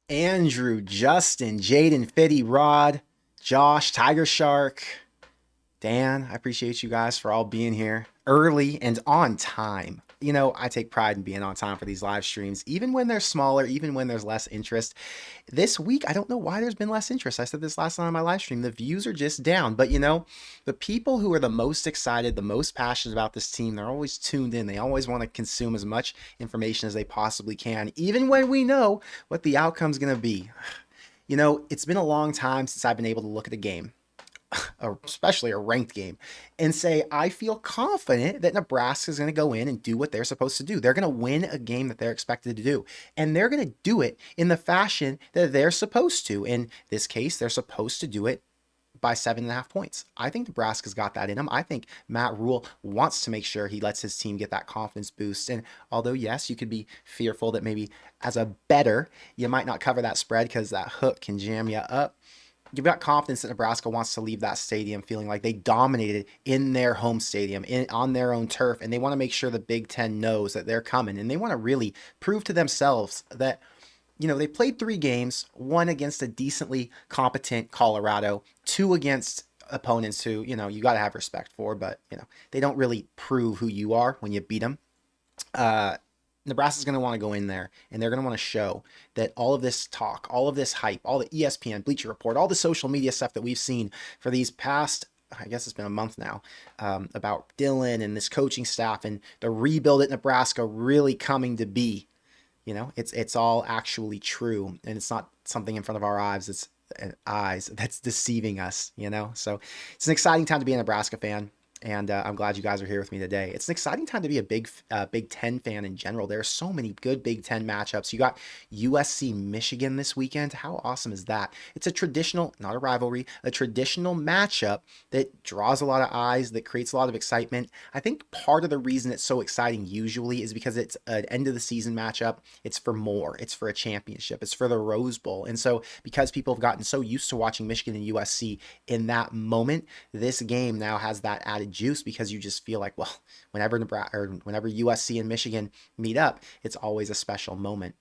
Andrew, Justin, Jaden, Fitty, Rod, Josh, Tiger Shark, Dan. I appreciate you guys for all being here early and on time. You know, I take pride in being on time for these live streams, even when they're smaller, even when there's less interest. This week, I don't know why there's been less interest. I said this last night on my live stream. The views are just down. But you know, the people who are the most excited, the most passionate about this team, they're always tuned in. They always want to consume as much information as they possibly can, even when we know what the outcome's going to be. You know, it's been a long time since I've been able to look at a game, especially a ranked game, and say, I feel confident that Nebraska is going to go in and do what they're supposed to do. They're going to win a game that they're expected to do. And they're going to do it in the fashion that they're supposed to. In this case, they're supposed to do it by 7.5 points. I think Nebraska's got that in them. I think Matt Rule wants to make sure he lets his team get that confidence boost. And although, yes, you could be fearful that maybe as a bettor, you might not cover that spread because that hook can jam you up, you've got confidence that Nebraska wants to leave that stadium feeling like they dominated in their home stadium, on their own turf, and they want to make sure the Big Ten knows that they're coming, and they want to really prove to themselves that, you know, they played 3 games, 1 against a decently competent Colorado, 2 against opponents who, you know, you got to have respect for, but, you know, they don't really prove who you are when you beat them. Nebraska's going to want to go in there and they're going to want to show that all of this talk, all of this hype, all the ESPN, Bleacher Report, all the social media stuff that we've seen for these past, I guess it's been a month now, about Dylan and this coaching staff and the rebuild at Nebraska really coming to be. You know, it's all actually true, and it's not something in front of our eyes that's deceiving us, you know? So it's an exciting time to be a Nebraska fan. And I'm glad you guys are here with me today. It's an exciting time to be a Big Ten fan in general. There are so many good Big Ten matchups. You got USC Michigan this weekend. How awesome is that? It's a traditional, not a rivalry, a traditional matchup that draws a lot of eyes, that creates a lot of excitement. I think part of the reason it's so exciting usually is because it's an end of the season matchup. It's for more. It's for a championship. It's for the Rose Bowl. And so because people have gotten so used to watching Michigan and USC in that moment, this game now has that added juice because you just feel like, well, whenever USC and Michigan meet up, it's always a special moment.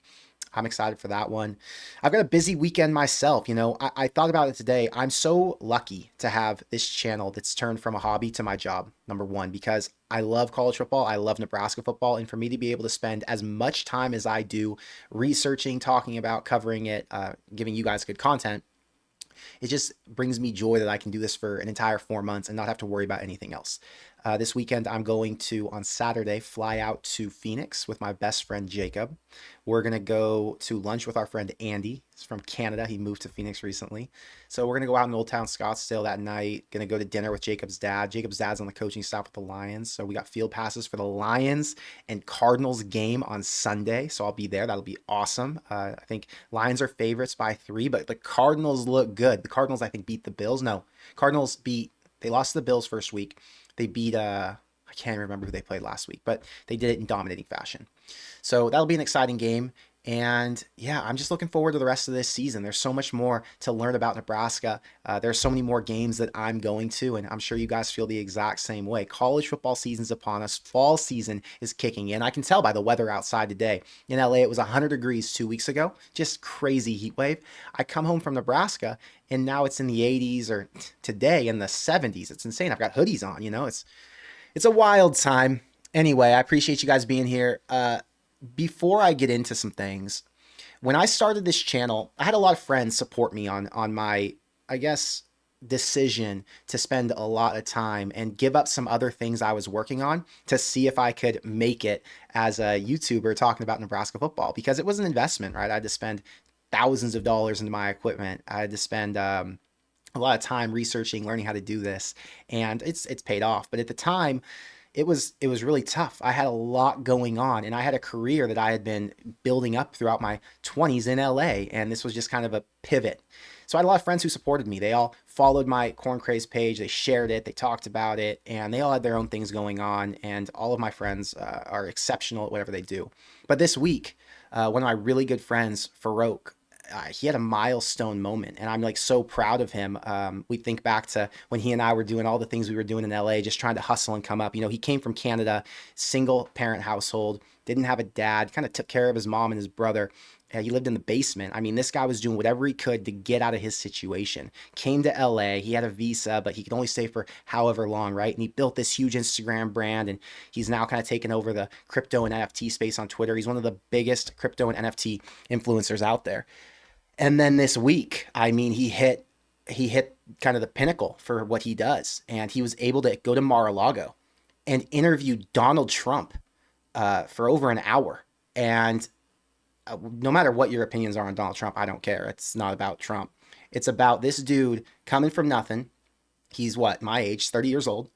I'm excited for that one. I've got a busy weekend myself. You know, I thought about it today. I'm so lucky to have this channel that's turned from a hobby to my job, number one, because I love college football. I love Nebraska football. And for me to be able to spend as much time as I do researching, talking about, covering it, giving you guys good content, it just brings me joy that I can do this for an entire 4 months and not have to worry about anything else. This weekend, I'm going to, on Saturday, fly out to Phoenix with my best friend, Jacob. We're going to go to lunch with our friend, Andy. He's from Canada. He moved to Phoenix recently. So we're going to go out in Old Town Scottsdale that night. Going to go to dinner with Jacob's dad. Jacob's dad's on the coaching staff with the Lions. So we got field passes for the Lions and Cardinals game on Sunday. So I'll be there. That'll be awesome. I think Lions are favorites by 3, but the Cardinals look good. The Cardinals, I think, beat the Bills. No, they lost to the Bills first week. They beat, I can't remember who they played last week, but they did it in dominating fashion. So that'll be an exciting game. And yeah, I'm just looking forward to the rest of this season. There's so much more to learn about Nebraska. There's so many more games that I'm going to, and I'm sure you guys feel the exact same way. College football season's upon us. Fall season is kicking in. I can tell by the weather outside today. In LA, it was 100 degrees 2 weeks ago. Just crazy heat wave. I come home from Nebraska, and now it's in the 80s, or today in the 70s. It's insane. I've got hoodies on, you know. It's a wild time. Anyway, I appreciate you guys being here. Before I get into some things, when I started this channel, I had a lot of friends support me on my, I guess, decision to spend a lot of time and give up some other things I was working on to see if I could make it as a YouTuber talking about Nebraska football, because it was an investment, right? I had to spend thousands of dollars into my equipment. I had to spend a lot of time researching, learning how to do this, and it's paid off. But at the time, it was really tough. I had a lot going on, and I had a career that I had been building up throughout my 20s in LA, and this was just kind of a pivot. So I had a lot of friends who supported me. They all followed my Corn Craze page. They shared it. They talked about it, and they all had their own things going on, and all of my friends are exceptional at whatever they do. But this week, one of my really good friends, Farouk, he had a milestone moment, and I'm like so proud of him. We think back to when he and I were doing all the things we were doing in LA, just trying to hustle and come up. You know, he came from Canada, single parent household, didn't have a dad, kind of took care of his mom and his brother. He lived in the basement. I mean, this guy was doing whatever he could to get out of his situation. Came to LA. He had a visa, but he could only stay for however long, right? And he built this huge Instagram brand, and he's now kind of taken over the crypto and NFT space on Twitter. He's one of the biggest crypto and NFT influencers out there. And then this week, I mean, he hit kind of the pinnacle for what he does, and he was able to go to Mar-a-Lago and interview Donald Trump for over an hour. And no matter what your opinions are on Donald Trump, I don't care. It's not about Trump. It's about this dude coming from nothing. He's what, my age, 30 years old.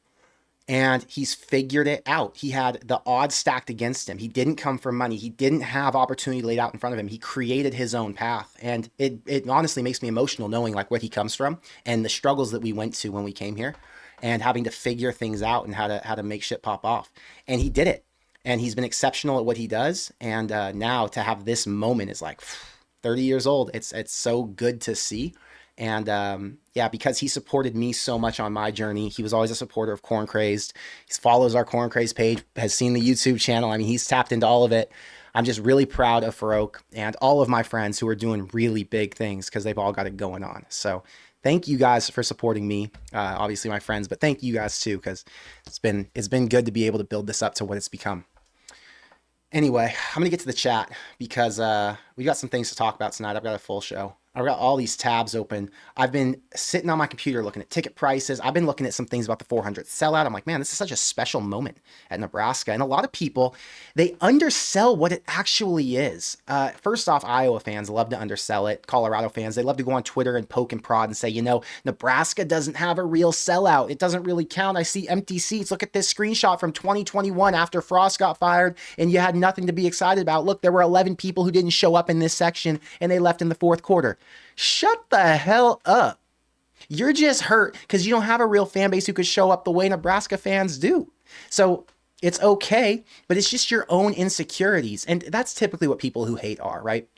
And he's figured it out. He had the odds stacked against him. He didn't come from money. He didn't have opportunity laid out in front of him. He created his own path. And it honestly makes me emotional knowing like where he comes from and the struggles that we went to when we came here and having to figure things out and how to make shit pop off. And he did it. And he's been exceptional at what he does. And now to have this moment is like 30 years old. It's so good to see. And yeah, because he supported me so much on my journey. He was always a supporter of Corn Crazed. He follows our Corn Crazed page, has seen the YouTube channel. I mean, he's tapped into all of it. I'm just really proud of Farouk and all of my friends who are doing really big things because they've all got it going on. So thank you guys for supporting me. Obviously my friends, but thank you guys too, because it's been good to be able to build this up to what it's become. Anyway, I'm going to get to the chat because we got some things to talk about tonight. I've got a full show. I've got all these tabs open. I've been sitting on my computer looking at ticket prices. I've been looking at some things about the 400 sellout. I'm like, man, this is such a special moment at Nebraska. And a lot of people, they undersell what it actually is. First off, Iowa fans love to undersell it. Colorado fans, they love to go on Twitter and poke and prod and say, you know, Nebraska doesn't have a real sellout. It doesn't really count. I see empty seats. Look at this screenshot from 2021 after Frost got fired and you had nothing to be excited about. Look, there were 11 people who didn't show up in this section and they left in the fourth quarter. Shut the hell up. You're just hurt because you don't have a real fan base who could show up the way Nebraska fans do. So it's okay, but it's just your own insecurities. And that's typically what people who hate are, right?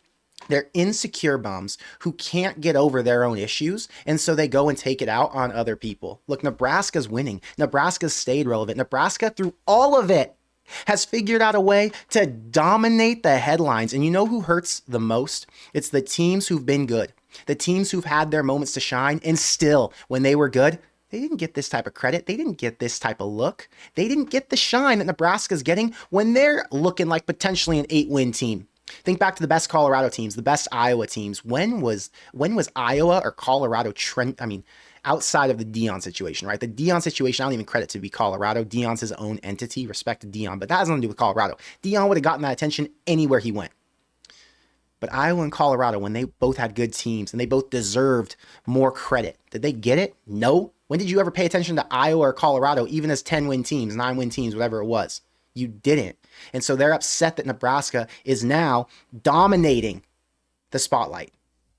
They're insecure bums who can't get over their own issues. And so they go and take it out on other people. Look, Nebraska's winning. Nebraska's stayed relevant. Nebraska, through all of it, has figured out a way to dominate the headlines. And you know who hurts the most? It's the teams who've been good. The teams who've had their moments to shine, and still, when they were good, they didn't get this type of credit. They didn't get this type of look. They didn't get the shine that Nebraska's getting when they're looking like potentially an 8-win team. Think back to the best Colorado teams, the best Iowa teams. When was Iowa or Colorado outside of the Deion situation, right? The Deion situation, I don't even credit to be Colorado. Deion's his own entity, respect to Deion, but that has nothing to do with Colorado. Deion would have gotten that attention anywhere he went. But Iowa and Colorado, when they both had good teams and they both deserved more credit, did they get it? No. When did you ever pay attention to Iowa or Colorado, even as 10-win teams, 9-win teams, whatever it was? You didn't. And so they're upset that Nebraska is now dominating the spotlight.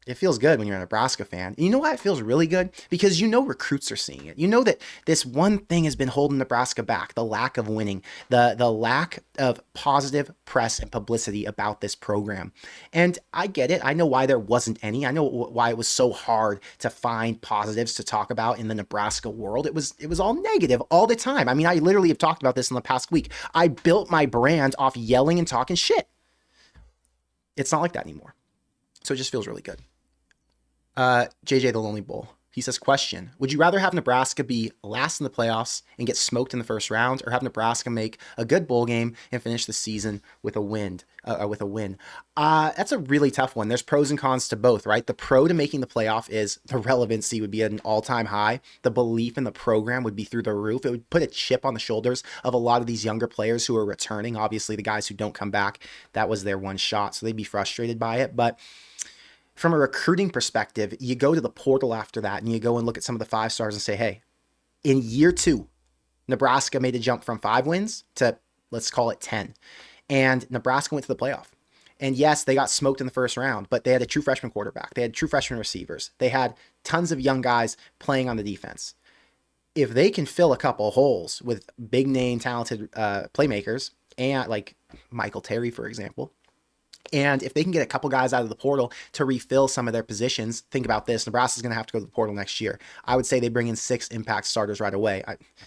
It feels good when you're a Nebraska fan. And you know why it feels really good? Because you know recruits are seeing it. You know that this one thing has been holding Nebraska back, the lack of winning, the lack of positive press and publicity about this program. And I get it. I know why there wasn't any. I know why it was so hard to find positives to talk about in the Nebraska world. It was all negative all the time. I mean, I literally have talked about this in the past week. I built my brand off yelling and talking shit. It's not like that anymore. So it just feels really good. JJ the Lonely Bull. He says, question, would you rather have Nebraska be last in the playoffs and get smoked in the first round, or have Nebraska make a good bowl game and finish the season with a win? That's a really tough one. There's pros and cons to both, right? The pro to making the playoff is the relevancy would be at an all-time high. The belief in the program would be through the roof. It would put a chip on the shoulders of a lot of these younger players who are returning. Obviously, the guys who don't come back, that was their one shot, so they'd be frustrated by it. But from a recruiting perspective, you go to the portal after that and you go and look at some of the 5 stars and say, hey, in year 2, Nebraska made a jump from 5 wins to, let's call it 10. And Nebraska went to the playoff. And yes, they got smoked in the first round, but they had a true freshman quarterback. They had true freshman receivers. They had tons of young guys playing on the defense. If they can fill a couple holes with big name, talented playmakers, and like Michael Terry, for example, And if they can get a couple guys out of the portal to refill some of their positions, think about this. Nebraska's going to have to go to the portal next year. I would say they bring in 6 impact starters right away.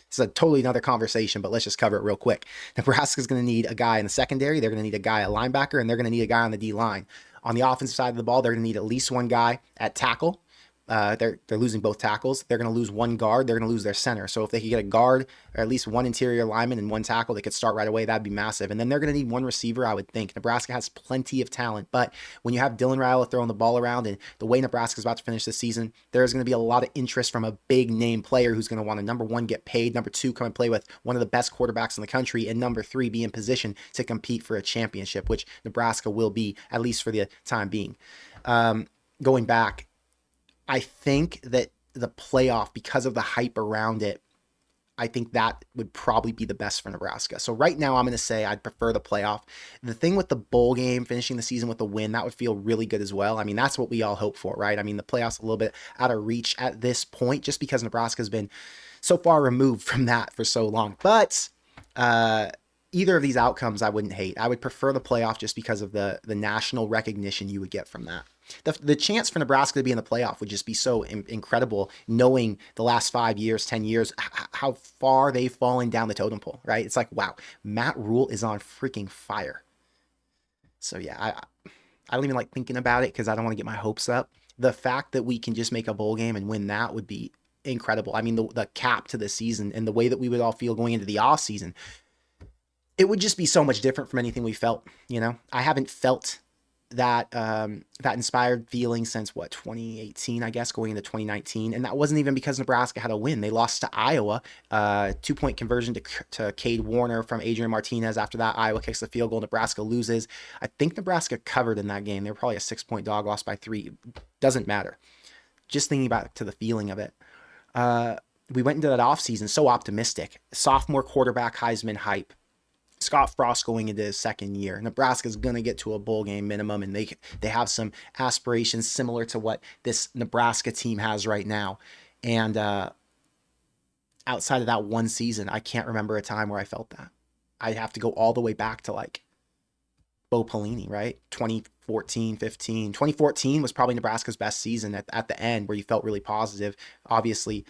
It's a totally another conversation, but let's just cover it real quick. Nebraska's going to need a guy in the secondary. They're going to need a guy at linebacker, and they're going to need a guy on the D-line. On the offensive side of the ball, they're going to need at least one guy at tackle. They're losing both tackles. They're going to lose one guard. They're going to lose their center. So if they could get a guard or at least one interior lineman and one tackle, they could start right away. That'd be massive. And then they're going to need one receiver, I would think. Nebraska has plenty of talent, but when you have Dylan Raiola throwing the ball around and the way Nebraska's about to finish this season, there's going to be a lot of interest from a big name player who's going to want to, number one, get paid, number two, come and play with one of the best quarterbacks in the country, and number three, be in position to compete for a championship, which Nebraska will be, at least for the time being. Going back, I think that the playoff, because of the hype around it, I think that would probably be the best for Nebraska. So right now I'm going to say I'd prefer the playoff. The thing with the bowl game, finishing the season with a win, that would feel really good as well. I mean, that's what we all hope for, right? I mean, the playoff's a little bit out of reach at this point just because Nebraska's been so far removed from that for so long. But either of these outcomes I wouldn't hate. I would prefer the playoff just because of the national recognition you would get from that. The chance for Nebraska to be in the playoff would just be so incredible, knowing the last 5 years, 10 years, how far they've fallen down the totem pole, right? It's like, wow, Matt Rule is on freaking fire. So yeah, I don't even like thinking about it because I don't want to get my hopes up. The fact that we can just make a bowl game and win that would be incredible. I mean, the cap to the season and the way that we would all feel going into the off season, it would just be so much different from anything we felt. You know, I haven't felt that inspired feeling since 2018, I guess, going into 2019. And that wasn't even because Nebraska had a win. They lost to Iowa, 2-point conversion to Cade Warner from Adrian Martinez. After that, Iowa kicks the field goal. Nebraska loses. I think Nebraska covered in that game. They were probably a 6-point dog, lost by 3. Doesn't matter. Just thinking back to the feeling of it. We went into that offseason so optimistic. Sophomore quarterback Heisman hype. Scott Frost going into his second year. Nebraska's going to get to a bowl game minimum, and they have some aspirations similar to what this Nebraska team has right now. And outside of that one season, I can't remember a time where I felt that. I'd have to go all the way back to like Bo Pelini, right? 2014, 15. 2014 was probably Nebraska's best season at the end, where you felt really positive. Obviously,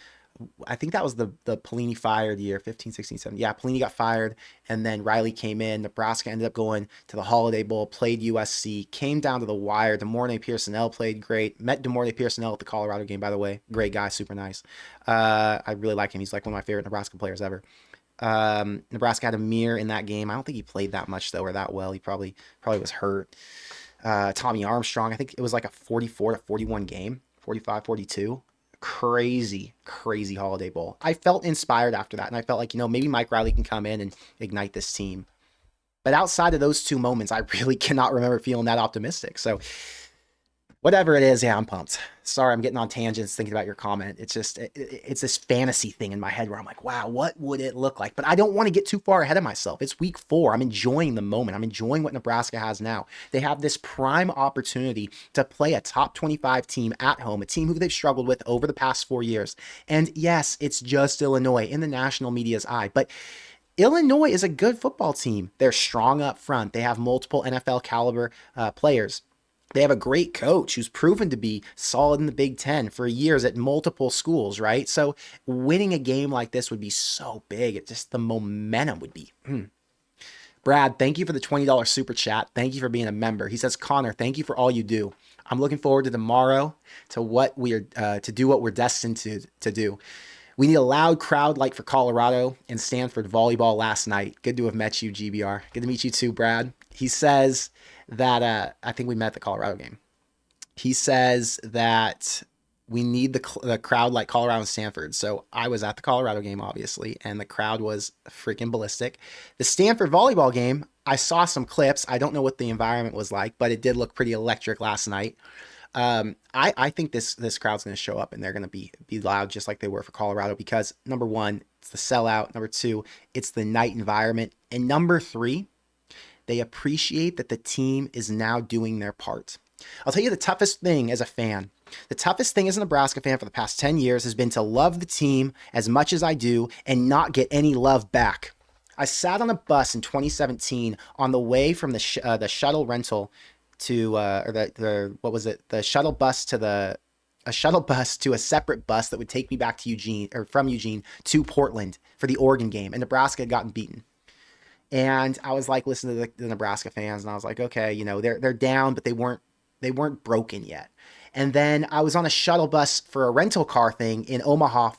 I think that was the Pelini fired year, 15, 16, 17. Yeah, Pelini got fired, and then Riley came in. Nebraska ended up going to the Holiday Bowl, played USC, came down to the wire. DeMornay Pearsonell played great. Met DeMornay Pearsonell at the Colorado game, by the way. Great guy, super nice. I really like him. He's like one of my favorite Nebraska players ever. Nebraska had Amir in that game. I don't think he played that much, though, or that well. He probably was hurt. Tommy Armstrong, I think it was like a 44-41 game, 45-42. Crazy Holiday Bowl. I felt inspired after that, and I felt like, maybe Mike Riley can come in and ignite this team. But outside of those two moments, I really cannot remember feeling that optimistic. So whatever it is, yeah, I'm pumped. Sorry, I'm getting on tangents thinking about your comment. It's just, it's this fantasy thing in my head where I'm like, wow, what would it look like? But I don't want to get too far ahead of myself. It's week 4. I'm enjoying the moment. I'm enjoying what Nebraska has now. They have this prime opportunity to play a top 25 team at home, a team who they've struggled with over the past 4 years. And yes, it's just Illinois in the national media's eye, but Illinois is a good football team. They're strong up front. They have multiple NFL caliber players. They have a great coach who's proven to be solid in the Big Ten for years at multiple schools, right? So winning a game like this would be so big. It just, the momentum would be. Brad, thank you for the $20 super chat. Thank you for being a member. He says, Connor, thank you for all you do. I'm looking forward to tomorrow to do what we're destined to do. We need a loud crowd like for Colorado and Stanford volleyball last night. Good to have met you, GBR. Good to meet you too, Brad. He says that I think we met at the Colorado game. He says that we need the crowd like Colorado and Stanford. So I was at the Colorado game, obviously, and the crowd was freaking ballistic. The Stanford volleyball game, I saw some clips. I don't know what the environment was like, but it did look pretty electric last night. I think this crowd's going to show up and they're going to be loud just like they were for Colorado because, number one, it's the sellout. Number two, it's the night environment. And number three, they appreciate that the team is now doing their part. I'll tell you the toughest thing as a fan. The toughest thing as a Nebraska fan for the past 10 years has been to love the team as much as I do and not get any love back. I sat on a bus in 2017 on the way from the shuttle rental to or the what was it? The shuttle bus to a shuttle bus to a separate bus that would take me back to Eugene or from Eugene to Portland for the Oregon game, and Nebraska had gotten beaten. And I was like, listening to the Nebraska fans, and I was like, okay, you know, they're down, but they weren't broken yet. And then I was on a shuttle bus for a rental car thing in Omaha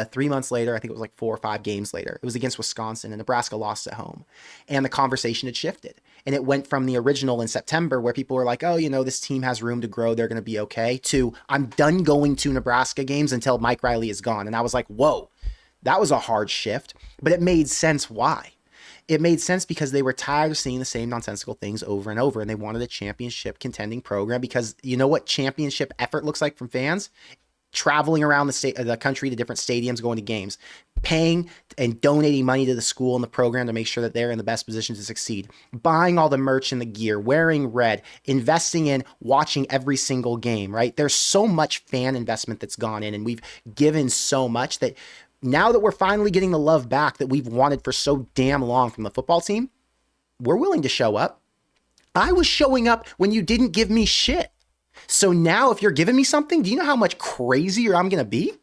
3 months later. I think it was like 4 or 5 games later. It was against Wisconsin, and Nebraska lost at home. And the conversation had shifted. And it went from the original in September where people were like, oh, you know, this team has room to grow. They're going to be okay, to I'm done going to Nebraska games until Mike Riley is gone. And I was like, whoa, that was a hard shift. But it made sense why. It made sense because they were tired of seeing the same nonsensical things over and over, and they wanted a championship contending program because you know what championship effort looks like from fans? Traveling around the country to different stadiums, going to games, paying and donating money to the school and the program to make sure that they're in the best position to succeed, buying all the merch and the gear, wearing red, investing in watching every single game, right? There's so much fan investment that's gone in, and we've given so much that now that we're finally getting the love back that we've wanted for so damn long from the football team, we're willing to show up. I was showing up when you didn't give me shit. So now if you're giving me something, do you know how much crazier I'm going to be?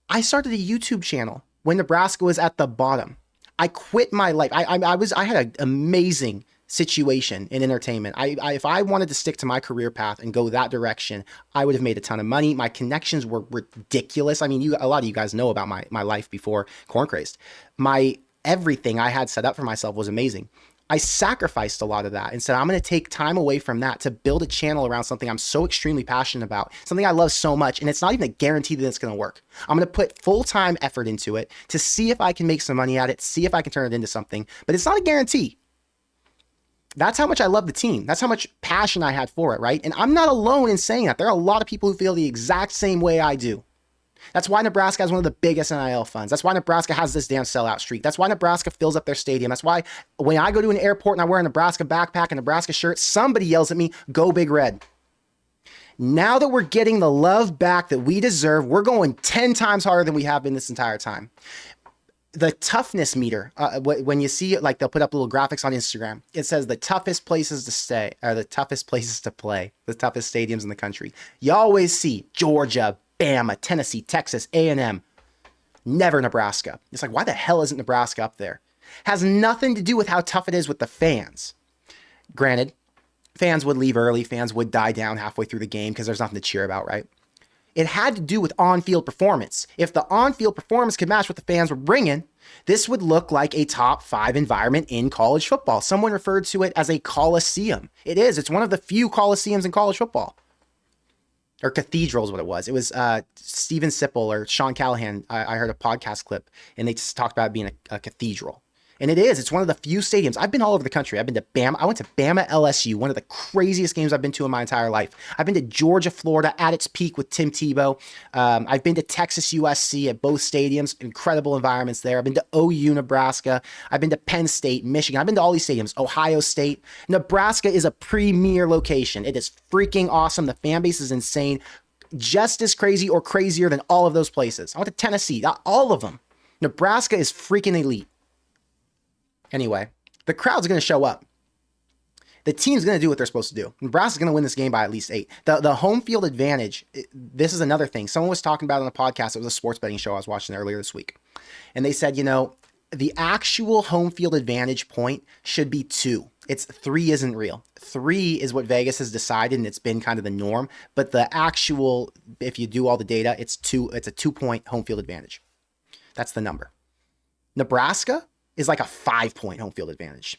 I started a YouTube channel when Nebraska was at the bottom. I quit my life. I had an amazing situation in entertainment. If I wanted to stick to my career path and go that direction, I would have made a ton of money. My connections were ridiculous. I mean, a lot of you guys know about my life before Corn Crazed. My everything I had set up for myself was amazing. I sacrificed a lot of that and said, I'm going to take time away from that to build a channel around something I'm so extremely passionate about, something I love so much. And it's not even a guarantee that it's going to work. I'm going to put full-time effort into it to see if I can make some money at it, see if I can turn it into something, but it's not a guarantee. That's how much I love the team. That's how much passion I had for it, right? And I'm not alone in saying that. There are a lot of people who feel the exact same way I do. That's why Nebraska has one of the biggest NIL funds. That's why Nebraska has this damn sellout streak. That's why Nebraska fills up their stadium. That's why when I go to an airport and I wear a Nebraska backpack and Nebraska shirt, somebody yells at me, "Go Big Red." Now that we're getting the love back that we deserve, we're going 10 times harder than we have been this entire time. The toughness meter, when you see it, like they'll put up little graphics on Instagram, it says the toughest places to stay, or the toughest places to play, the toughest stadiums in the country. You always see Georgia, Bama, Tennessee, Texas, A&M, never Nebraska. It's like, why the hell isn't Nebraska up there? Has nothing to do with how tough it is with the fans. Granted, fans would leave early, fans would die down halfway through the game because there's nothing to cheer about, right? It had to do with on-field performance. If the on-field performance could match what the fans were bringing, this would look like a top 5 environment in college football. Someone referred to it as a coliseum. It is. It's one of the few coliseums in college football. Or cathedral is what it was. It was Steven Sipple or Sean Callahan. I heard a podcast clip, and they just talked about it being a cathedral. And it is. It's one of the few stadiums. I've been all over the country. I've been to Bama. I went to Bama LSU, one of the craziest games I've been to in my entire life. I've been to Georgia, Florida at its peak with Tim Tebow. I've been to Texas USC at both stadiums. Incredible environments there. I've been to OU, Nebraska. I've been to Penn State, Michigan. I've been to all these stadiums. Ohio State. Nebraska is a premier location. It is freaking awesome. The fan base is insane. Just as crazy or crazier than all of those places. I went to Tennessee. All of them. Nebraska is freaking elite. Anyway, the crowd's going to show up. The team's going to do what they're supposed to do. Nebraska's going to win this game by at least 8. The home field advantage, this is another thing. Someone was talking about it on a podcast. It was a sports betting show I was watching earlier this week. And they said, you know, the actual home field advantage point should be 2. 3 isn't real. 3 is what Vegas has decided, and it's been kind of the norm. But the actual, if you do all the data, it's 2. It's a 2-point home field advantage. That's the number. Nebraska is like a 5-point home field advantage.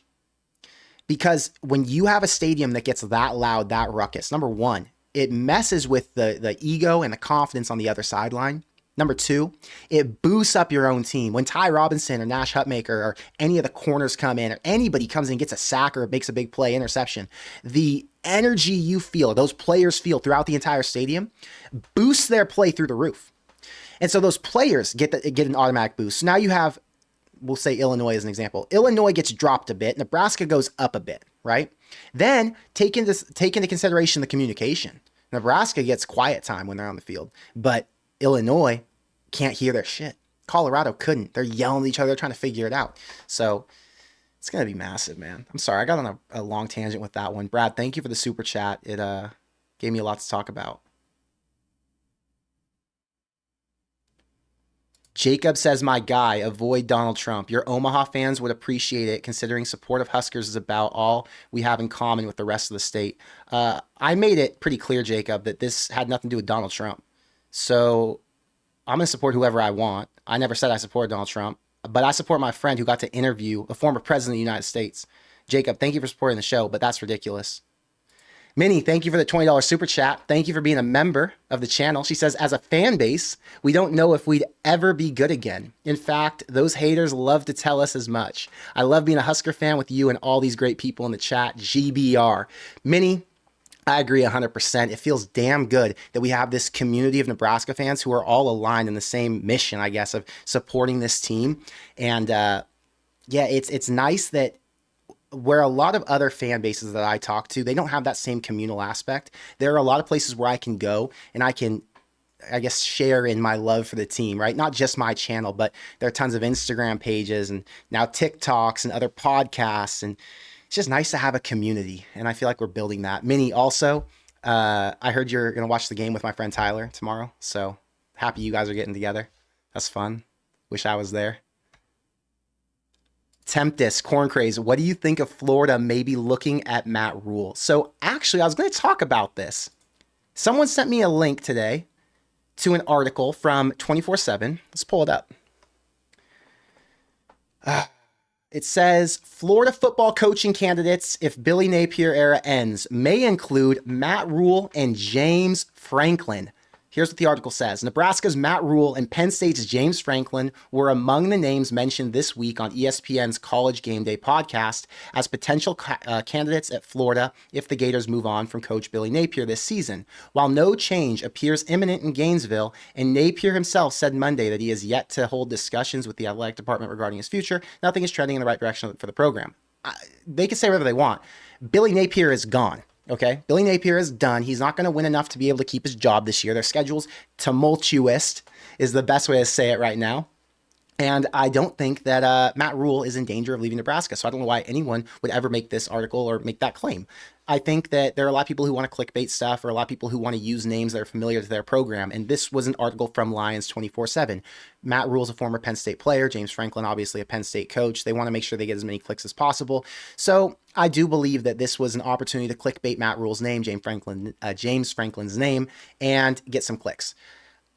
Because when you have a stadium that gets that loud, that ruckus, number one, it messes with the ego and the confidence on the other sideline. Number 2, it boosts up your own team. When Ty Robinson or Nash Hutmaker or any of the corners come in, or anybody comes in and gets a sack or makes a big play, interception, the energy you feel, those players feel throughout the entire stadium, boosts their play through the roof. And so those players get an automatic boost. So now you have, we'll say Illinois as an example. Illinois gets dropped a bit. Nebraska goes up a bit, right? Then take into consideration the communication. Nebraska gets quiet time when they're on the field, but Illinois can't hear their shit. Colorado couldn't. They're yelling at each other, trying to figure it out. So It's going to be massive, man. I'm sorry. I got on a long tangent with that one. Brad, thank you for the super chat. It gave me a lot to talk about. Jacob says, my guy, avoid Donald Trump. Your Omaha fans would appreciate it, considering support of Huskers is about all we have in common with the rest of the state. I made it pretty clear, Jacob, that this had nothing to do with Donald Trump. So I'm going to support whoever I want. I never said I supported Donald Trump, but I support my friend who got to interview a former president of the United States. Jacob, thank you for supporting the show, but that's ridiculous. Minnie, thank you for the $20 super chat. Thank you for being a member of the channel. She says, as a fan base, we don't know if we'd ever be good again. In fact, those haters love to tell us as much. I love being a Husker fan with you and all these great people in the chat. GBR. Minnie, I agree 100%. It feels damn good that we have this community of Nebraska fans who are all aligned in the same mission, I guess, of supporting this team. And yeah, it's nice that where a lot of other fan bases that I talk to, they don't have that same communal aspect. There are a lot of places where I can go and I can, I guess, share in my love for the team, right? Not just my channel, but there are tons of Instagram pages and now TikToks and other podcasts. And it's just nice to have a community. And I feel like we're building that. Minnie, also, I heard you're going to watch the game with my friend Tyler tomorrow. So happy you guys are getting together. That's fun. Wish I was there. Tempest, Corn Craze, what do you think of Florida maybe looking at Matt Rule? So actually, I was going to talk about this. Someone sent me a link today to an article from 24/7. Let's pull it up. It says, Florida football coaching candidates, if Billy Napier era ends, may include Matt Rule and James Franklin. Here's what the article says. Nebraska's Matt Rule and Penn State's James Franklin were among the names mentioned this week on ESPN's College Game Day podcast as potential candidates at Florida if the Gators move on from Coach Billy Napier this season. While no change appears imminent in Gainesville, and Napier himself said Monday that he has yet to hold discussions with the athletic department regarding his future, nothing is trending in the right direction for the program. They can say whatever they want. Billy Napier is gone. Okay, Billy Napier is done. He's not going to win enough to be able to keep his job this year. Their schedule's tumultuous is the best way to say it right now. And I don't think that Matt Rule is in danger of leaving Nebraska. So I don't know why anyone would ever make this article or make that claim. I think that there are a lot of people who want to clickbait stuff or a lot of people who want to use names that are familiar to their program. And this was an article from Lions 24/7. Matt Rule is a former Penn State player. James Franklin, obviously a Penn State coach. They want to make sure they get as many clicks as possible. So I do believe that this was an opportunity to clickbait Matt Rule's name, James Franklin's name, and get some clicks.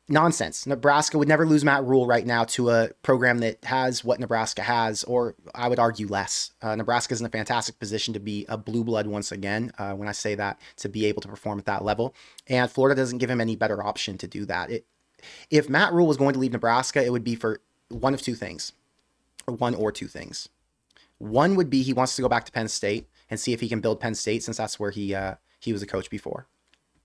Nonsense. Nebraska would never lose Matt Rule right now to a program that has what Nebraska has, or I would argue less. Nebraska is in a fantastic position to be a blue blood once again. When I say that, to be able to perform at that level. And Florida doesn't give him any better option to do that. If Matt Rule was going to leave Nebraska, it would be for one or two things. One would be he wants to go back to Penn State and see if he can build Penn State, since that's where he was a coach before.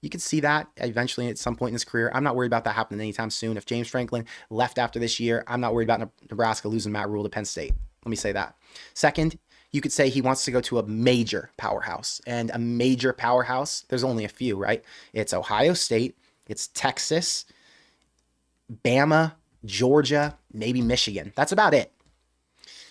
You could see that eventually at some point in his career. I'm not worried about that happening anytime soon. If James Franklin left after this year, I'm not worried about Nebraska losing Matt Rule to Penn State. Let me say that. Second, you could say he wants to go to a major powerhouse. And a major powerhouse, there's only a few, right? It's Ohio State, it's Texas, Bama, Georgia, maybe Michigan. That's about it.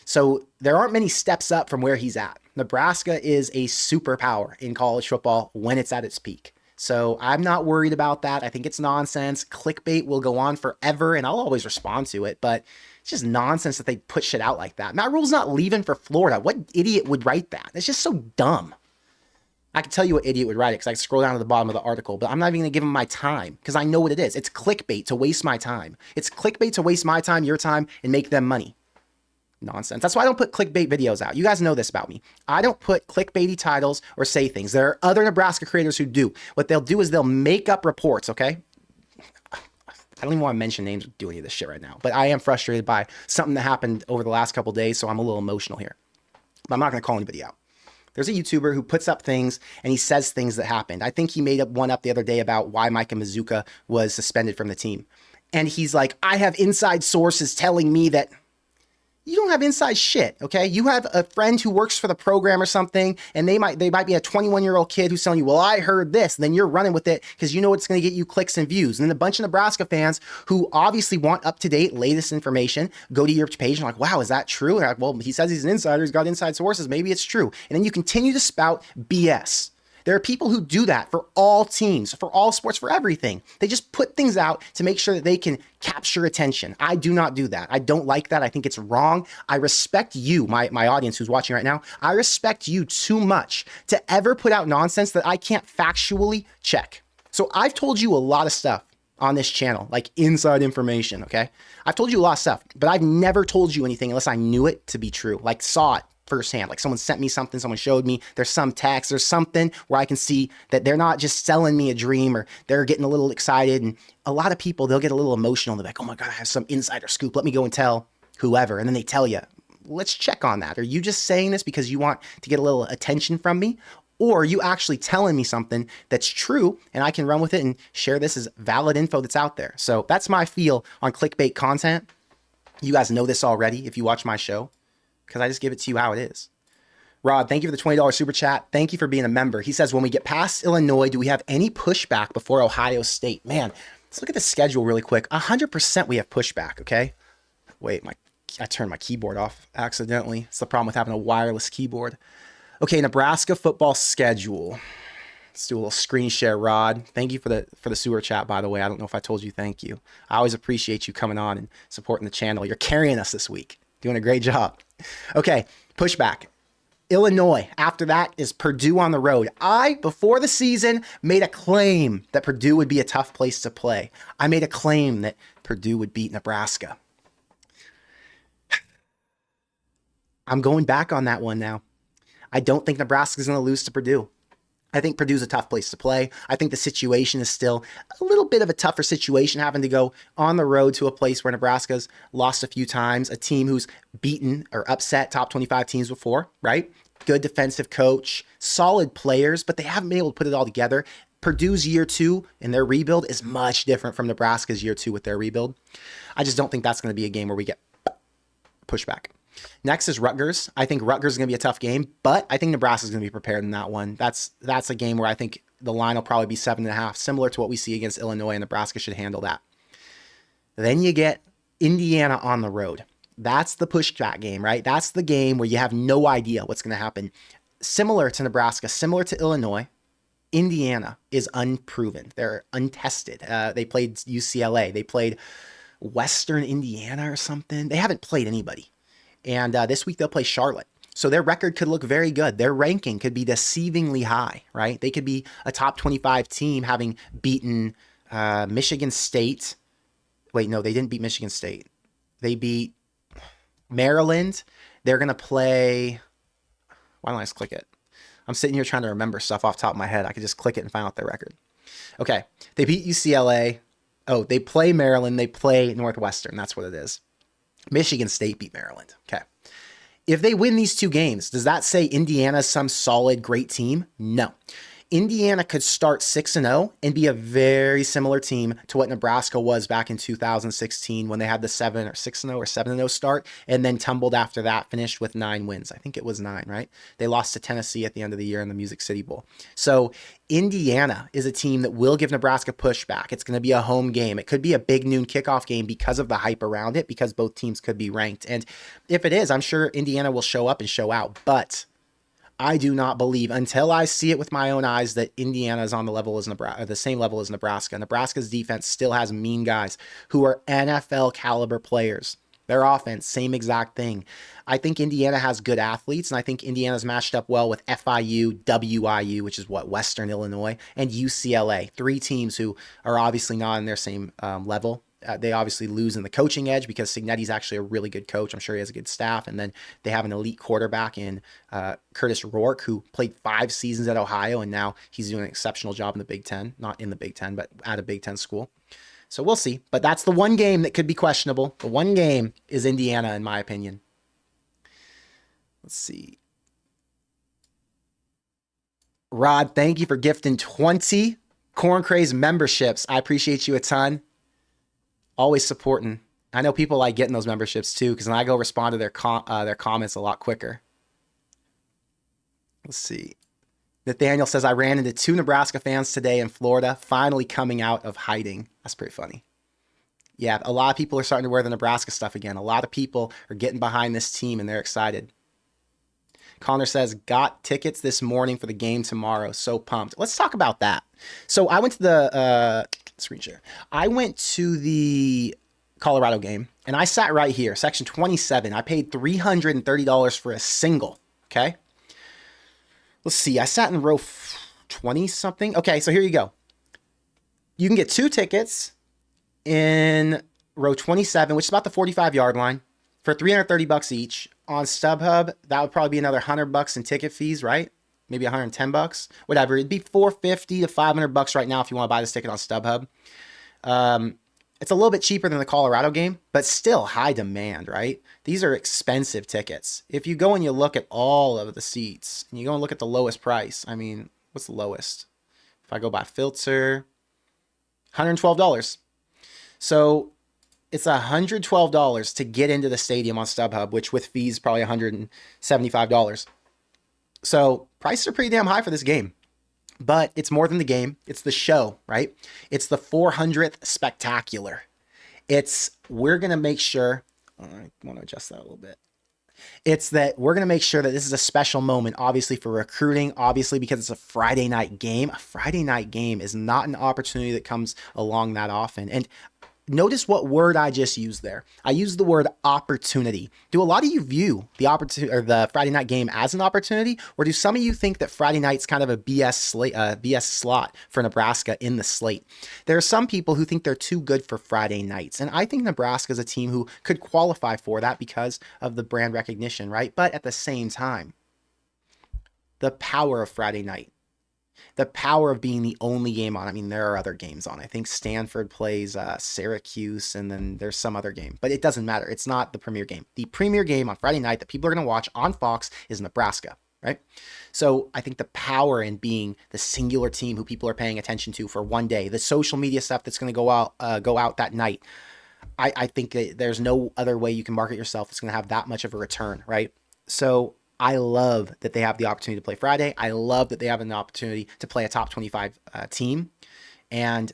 So there aren't many steps up from where he's at. Nebraska is a superpower in college football when it's at its peak. So I'm not worried about that. I think it's nonsense. Clickbait will go on forever, and I'll always respond to it, but it's just nonsense that they put shit out like that. Matt Rule's not leaving for Florida. What idiot would write that? It's just so dumb. I can tell you what idiot would write it because I can scroll down to the bottom of the article, but I'm not even going to give him my time because I know what it is. It's clickbait to waste my time. It's clickbait to waste my time, your time, and make them money. Nonsense. That's why I don't put clickbait videos out. You guys know this about me. I don't put clickbaity titles or say things. There are other Nebraska creators who do. What they'll do is they'll make up reports, okay? I don't even want to mention names or do any of this shit right now, but I am frustrated by something that happened over the last couple of days, so I'm a little emotional here. But I'm not going to call anybody out. There's a YouTuber who puts up things and he says things that happened. I think he made one up the other day about why Micah Mazuka was suspended from the team. And he's like, I have inside sources telling me that... You don't have inside shit, okay? You have a friend who works for the program or something, and they might be a 21-year-old kid who's telling you, well, I heard this, and then you're running with it because you know it's going to get you clicks and views. And then a bunch of Nebraska fans who obviously want up-to-date, latest information go to your page and are like, wow, is that true? And they're like, well, he says he's an insider, he's got inside sources, maybe it's true. And then you continue to spout BS. There are people who do that for all teams, for all sports, for everything. They just put things out to make sure that they can capture attention. I do not do that. I don't like that. I think it's wrong. I respect you, my audience who's watching right now. I respect you too much to ever put out nonsense that I can't factually check. So I've told you a lot of stuff on this channel, like inside information, okay? I've told you a lot of stuff, but I've never told you anything unless I knew it to be true, like saw it firsthand, like someone sent me something, someone showed me, there's some text, there's something where I can see that they're not just selling me a dream or they're getting a little excited. And a lot of people, they'll get a little emotional. They're like, oh my God, I have some insider scoop. Let me go and tell whoever. And then they tell you, let's check on that. Are you just saying this because you want to get a little attention from me? Or are you actually telling me something that's true and I can run with it and share this as valid info that's out there? So that's my feel on clickbait content. You guys know this already if you watch my show, because I just give it to you how it is. Rod, thank you for the $20 super chat. Thank you for being a member. He says, when we get past Illinois, do we have any pushback before Ohio State? Man, let's look at the schedule really quick. 100% we have pushback, okay? Wait, I turned my keyboard off accidentally. It's the problem with having a wireless keyboard. Okay, Nebraska football schedule. Let's do a little screen share, Rod. Thank you for the super chat, by the way. I don't know if I told you thank you. I always appreciate you coming on and supporting the channel. You're carrying us this week. Doing a great job. Okay, pushback. Illinois. After that is Purdue on the road. Before the season, made a claim that Purdue would be a tough place to play. I made a claim that Purdue would beat Nebraska. I'm going back on that one now. I don't think Nebraska's going to lose to Purdue. I think Purdue's a tough place to play. I think the situation is still a little bit of a tougher situation, having to go on the road to a place where Nebraska's lost a few times, a team who's beaten or upset top 25 teams before, right? Good defensive coach, solid players, but they haven't been able to put it all together. Purdue's year 2 in their rebuild is much different from Nebraska's year 2 with their rebuild. I just don't think that's going to be a game where we get pushback. Next is Rutgers. I think Rutgers is going to be a tough game, but I think Nebraska's going to be prepared in that one. That's a game where I think the line will probably be 7.5, similar to what we see against Illinois, and Nebraska should handle that. Then you get Indiana on the road. That's the pushback game, right? That's the game where you have no idea what's going to happen. Similar to Nebraska, similar to Illinois, Indiana is unproven. They're untested. They played UCLA. They played Western Indiana or something. They haven't played anybody. And this week they'll play Charlotte. So their record could look very good. Their ranking could be deceivingly high, right? They could be a top 25 team having beaten Michigan State. Wait, no, they didn't beat Michigan State. They beat Maryland. They're going to play. Why don't I just click it? I'm sitting here trying to remember stuff off the top of my head. I could just click it and find out their record. Okay. They beat UCLA. Oh, they play Maryland. They play Northwestern. That's what it is. Michigan State beat Maryland. Okay. If they win these 2 games, does that say Indiana's some solid, great team? No. Indiana could start 6-0 and be a very similar team to what Nebraska was back in 2016 when they had the 6-0 or 7-0 start and then tumbled after that, finished with 9 wins. I think it was 9, right? They lost to Tennessee at the end of the year in the Music City Bowl. So Indiana is a team that will give Nebraska pushback. It's going to be a home game. It could be a big noon kickoff game because of the hype around it, because both teams could be ranked. And if it is, I'm sure Indiana will show up and show out. But I do not believe, until I see it with my own eyes, that Indiana is on the level as Nebraska, the same level as Nebraska. Nebraska's defense still has mean guys who are NFL caliber players. Their offense, same exact thing. I think Indiana has good athletes, and I think Indiana's matched up well with FIU, WIU, which is what, Western Illinois, and UCLA. 3 teams who are obviously not on their same level. They obviously lose in the coaching edge because Cignetti's actually a really good coach. I'm sure he has a good staff. And then they have an elite quarterback in Curtis Rourke, who played 5 seasons at Ohio, and now he's doing an exceptional job in the Big Ten. Not in the Big Ten, but at a Big Ten school. So we'll see. But that's the one game that could be questionable. The one game is Indiana, in my opinion. Let's see. Rod, thank you for gifting 20 Corn Craze memberships. I appreciate you a ton. Always supporting I know people like getting those memberships too, because then I go respond to their comments a lot quicker. Let's see. Nathaniel says, I ran into 2 Nebraska fans today in Florida, finally coming out of hiding. That's pretty funny. Yeah, a lot of people are starting to wear the Nebraska stuff again. A lot of people are getting behind this team and they're excited. Connor says, got tickets this morning for the game tomorrow. So pumped. Let's talk about that. So I went to the screen share. I went to the Colorado game and I sat right here, section 27. I paid $330 for a single. Okay. Let's see. I sat in row 20 something. Okay. So here you go. You can get 2 tickets in row 27, which is about the 45-yard line, for $330 each. On StubHub, that would probably be another $100 in ticket fees, right? Maybe $110, whatever. It'd be $450 to $500 right now if you want to buy this ticket on StubHub. It's a little bit cheaper than the Colorado game, but still high demand, right? These are expensive tickets. If you go and you look at all of the seats, and you go and look at the lowest price, I mean, what's the lowest? If I go by filter, $112. So it's $112 to get into the stadium on StubHub, which with fees probably $175. So prices are pretty damn high for this game. But it's more than the game. It's the show, right? It's the 400th spectacular. We're going to make sure, I want to adjust that a little bit. It's that we're going to make sure that this is a special moment, obviously for recruiting, obviously because it's a Friday night game. A Friday night game is not an opportunity that comes along that often. And notice what word I just used there. I used the word opportunity. Do a lot of you view the opportunity or the Friday night game as an opportunity, or do some of you think that Friday night's kind of a BS slot for Nebraska in the slate? There are some people who think they're too good for Friday nights, and I think Nebraska is a team who could qualify for that because of the brand recognition, right? But at the same time, the power of Friday night. The power of being the only game on. I mean, there are other games on. I think Stanford plays Syracuse, and then there's some other game. But it doesn't matter. It's not the premier game. The premier game on Friday night that people are going to watch on Fox is Nebraska, right? So I think the power in being the singular team who people are paying attention to for one day, the social media stuff that's going to go out that night, I think that there's no other way you can market yourself that's going to have that much of a return, right? So I love that they have the opportunity to play Friday. I love that they have an opportunity to play a top 25 team. And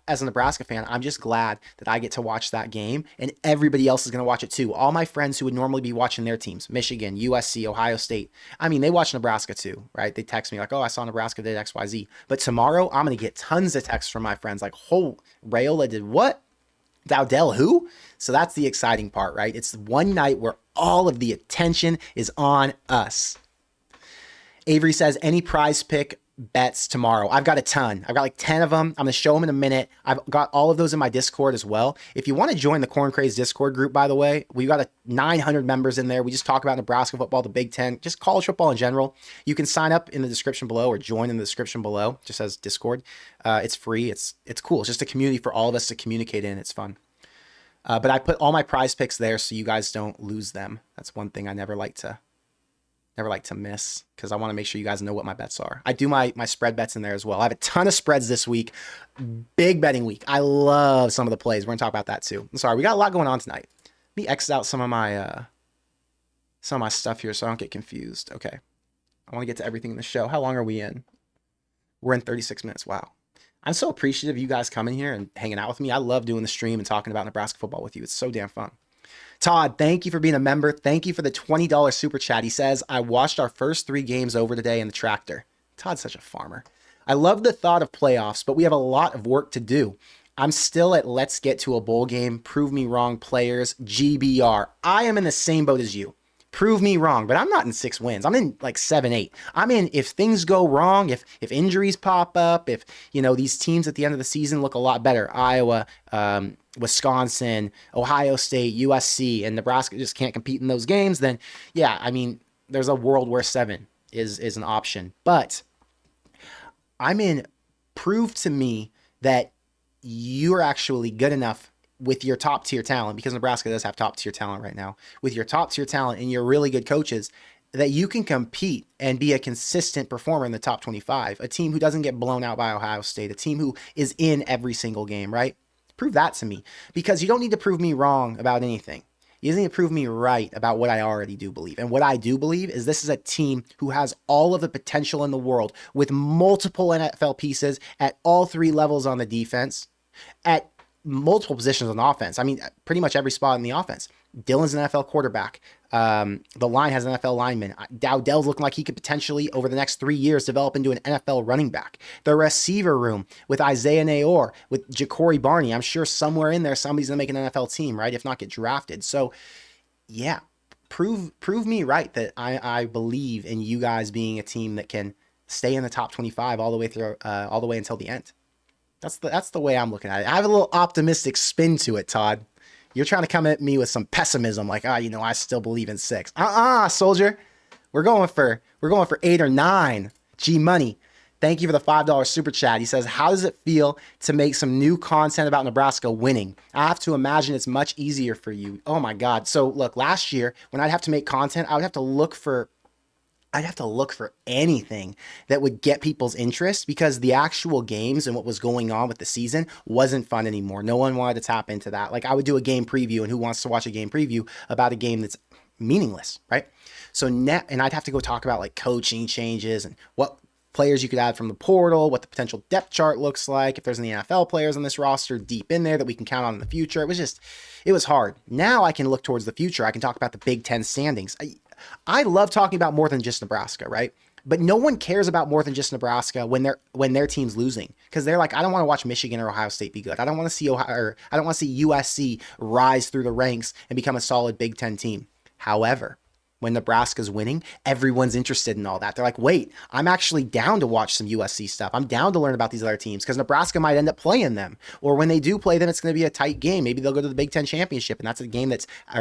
as a Nebraska fan, I'm just glad that I get to watch that game, and everybody else is going to watch it too. All my friends who would normally be watching their teams, Michigan, USC, Ohio State, I mean, they watch Nebraska too, right? They text me like, oh, I saw Nebraska did XYZ. But tomorrow, I'm going to get tons of texts from my friends like, oh, Raiola did what? Dowdell who? So that's the exciting part, right? It's one night where all of the attention is on us. Avery says, any prize pick bets tomorrow? I've got a ton. I've got like 10 of them. I'm going to show them in a minute. I've got all of those in my Discord as well. If you want to join the Corn Craze Discord group, by the way, we've got 900 members in there. We just talk about Nebraska football, the Big Ten, just college football in general. You can sign up in the description below or join in the description below. It just says Discord. It's free. It's cool. It's just a community for all of us to communicate in. It's fun. But I put all my prize picks there so you guys don't lose them. That's one thing I never like to miss, because I want to make sure you guys know what my bets are. I do my spread bets in there as well. I have a ton of spreads this week. Big betting week. I love some of the plays. We're going to talk about that too. I'm sorry, we got a lot going on tonight. Let me exit out some of my stuff here so I don't get confused. Okay. I want to get to everything in the show. How long are we in? We're in 36 minutes. Wow. I'm so appreciative of you guys coming here and hanging out with me. I love doing the stream and talking about Nebraska football with you. It's so damn fun. Todd, thank you for being a member. Thank you for the $20 super chat. He says, I watched our first 3 games over today in the tractor. Todd's such a farmer. I love the thought of playoffs, but we have a lot of work to do. I'm still at let's get to a bowl game. Prove me wrong, players. GBR. I am in the same boat as you. Prove me wrong, but I'm not in 6 wins. I'm in like 7, 8. I'm in if things go wrong, if injuries pop up, if, these teams at the end of the season look a lot better. Iowa, Wisconsin, Ohio State, USC, and Nebraska just can't compete in those games, then yeah, I mean, there's a world where 7 is an option. But I'm in prove to me that you're actually good enough with your top tier talent, because Nebraska does have top tier talent right now, with your top tier talent and your really good coaches, that you can compete and be a consistent performer in the top 25, a team who doesn't get blown out by Ohio State, a team who is in every single game, right? Prove that to me, because you don't need to prove me wrong about anything. You just need to prove me right about what I already do believe. And what I do believe is this is a team who has all of the potential in the world with multiple NFL pieces at all three levels on the defense, at multiple positions on offense. I mean, pretty much every spot in the offense. Dylan's an NFL quarterback. The line has an NFL lineman. Dowdell's looking like he could potentially, over the next 3 years, develop into an NFL running back. The receiver room with Isaiah Nayor, with Ja'Cory Barney. I'm sure somewhere in there, somebody's going to make an NFL team, right? If not, get drafted. So, yeah, prove me right that I believe in you guys being a team that can stay in the top 25 all the way through, all the way until the end. That's the way I'm looking at it. I have a little optimistic spin to it, Todd. You're trying to come at me with some pessimism, like, I still believe in 6. Soldier. We're going for 8 or 9. G Money. Thank you for the $5 super chat. He says, how does it feel to make some new content about Nebraska winning? I have to imagine it's much easier for you. Oh my God. So look, last year when I'd have to make content, I would have to look for anything that would get people's interest, because the actual games and what was going on with the season wasn't fun anymore. No one wanted to tap into that. Like, I would do a game preview, and who wants to watch a game preview about a game that's meaningless, right? So and I'd have to go talk about like coaching changes and what players you could add from the portal, what the potential depth chart looks like, if there's any NFL players on this roster deep in there that we can count on in the future. It was hard. Now I can look towards the future. I can talk about the Big Ten standings. I love talking about more than just Nebraska, right? But no one cares about more than just Nebraska when their team's losing, because they're like, I don't want to watch Michigan or Ohio State be good. I don't want to see I don't want to see USC rise through the ranks and become a solid Big Ten team. However, when Nebraska's winning, everyone's interested in all that. They're like, wait, I'm actually down to watch some USC stuff. I'm down to learn about these other teams, because Nebraska might end up playing them. Or when they do play them, it's going to be a tight game. Maybe they'll go to the Big Ten championship, and that's a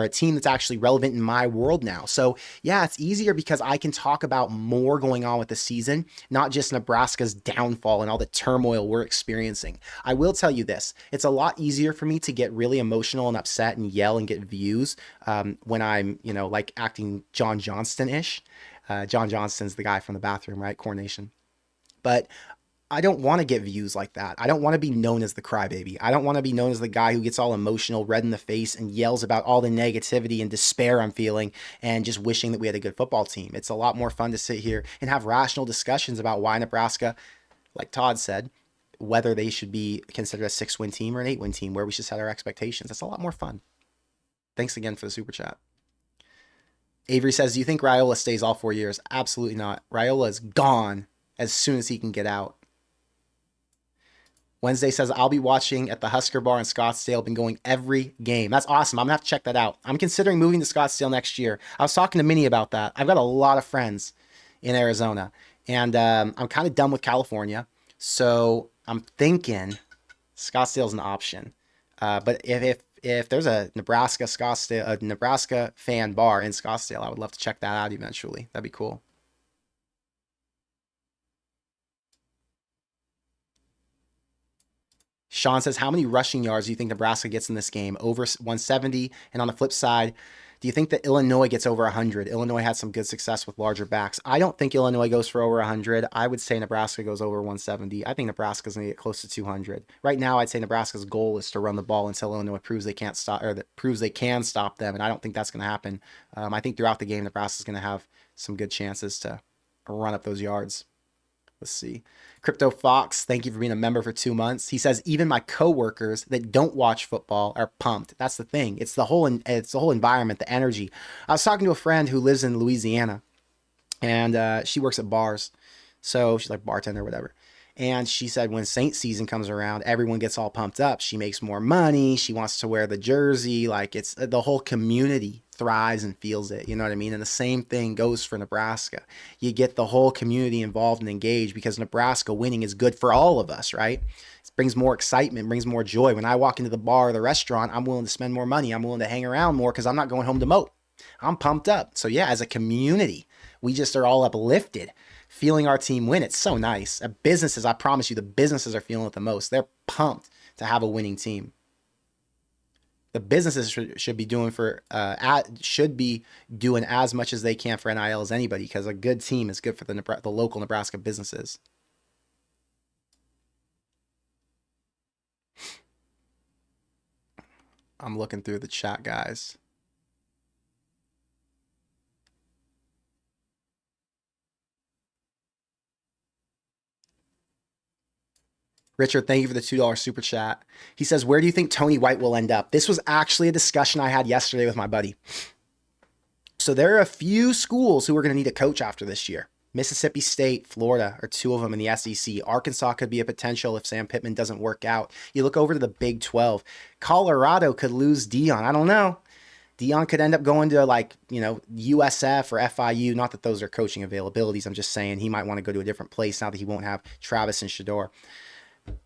team that's actually relevant in my world now. So yeah, it's easier because I can talk about more going on with the season, not just Nebraska's downfall and all the turmoil we're experiencing. I will tell you this. It's a lot easier for me to get really emotional and upset and yell and get views when I'm, like acting John Johnston-ish. John Johnston's the guy from the bathroom, right? Coronation. But I don't want to get views like that. I don't want to be known as the crybaby. I don't want to be known as the guy who gets all emotional, red in the face, and yells about all the negativity and despair I'm feeling and just wishing that we had a good football team. It's a lot more fun to sit here and have rational discussions about why Nebraska, like Todd said, whether they should be considered a 6-win team or an 8-win team, where we should set our expectations. That's a lot more fun. Thanks again for the super chat. Avery says, do you think Raiola stays all 4 years? Absolutely not. Raiola is gone as soon as he can get out. Wednesday says, I'll be watching at the Husker Bar in Scottsdale. Been going every game. That's awesome. I'm going to have to check that out. I'm considering moving to Scottsdale next year. I was talking to Minnie about that. I've got a lot of friends in Arizona, and I'm kind of done with California. So I'm thinking Scottsdale's an option. But if there's a Nebraska fan bar in Scottsdale, I would love to check that out eventually. That'd be cool. Sean says, how many rushing yards do you think Nebraska gets in this game? Over 170. And on the flip side, do you think that Illinois gets over 100? Illinois had some good success with larger backs. I don't think Illinois goes for over 100. I would say Nebraska goes over 170. I think Nebraska's going to get close to 200. Right now, I'd say Nebraska's goal is to run the ball until Illinois proves they can't stop, or that proves they can stop them. And I don't think that's going to happen. I think throughout the game, Nebraska's going to have some good chances to run up those yards. Let's see. Crypto Fox, thank you for being a member for 2 months. He says, even my coworkers that don't watch football are pumped. That's the thing. It's the whole environment, the energy. I was talking to a friend who lives in Louisiana, and she works at bars. So she's like bartender or whatever. And she said when Saint season comes around, everyone gets all pumped up. She makes more money. She wants to wear the jersey. Like, it's the whole community thrives and feels it. You know what I mean? And the same thing goes for Nebraska. You get the whole community involved and engaged, because Nebraska winning is good for all of us, right? It brings more excitement, brings more joy. When I walk into the bar or the restaurant, I'm willing to spend more money. I'm willing to hang around more because I'm not going home to moat. I'm pumped up. So yeah, as a community, we just are all uplifted, feeling our team win. It's so nice. Businesses, I promise you, the businesses are feeling it the most. They're pumped to have a winning team. The businesses should be doing as much as they can for NIL as anybody, because a good team is good for the local Nebraska businesses. I'm looking through the chat, guys. Richard, thank you for the $2 super chat. He says, where do you think Tony White will end up? This was actually a discussion I had yesterday with my buddy. So there are a few schools who are going to need a coach after this year. Mississippi State, Florida are two of them in the SEC. Arkansas could be a potential if Sam Pittman doesn't work out. You look over to the Big 12. Colorado could lose Dion. I don't know. Dion could end up going to USF or FIU. Not that those are coaching availabilities. I'm just saying he might want to go to a different place now that he won't have Travis and Shador.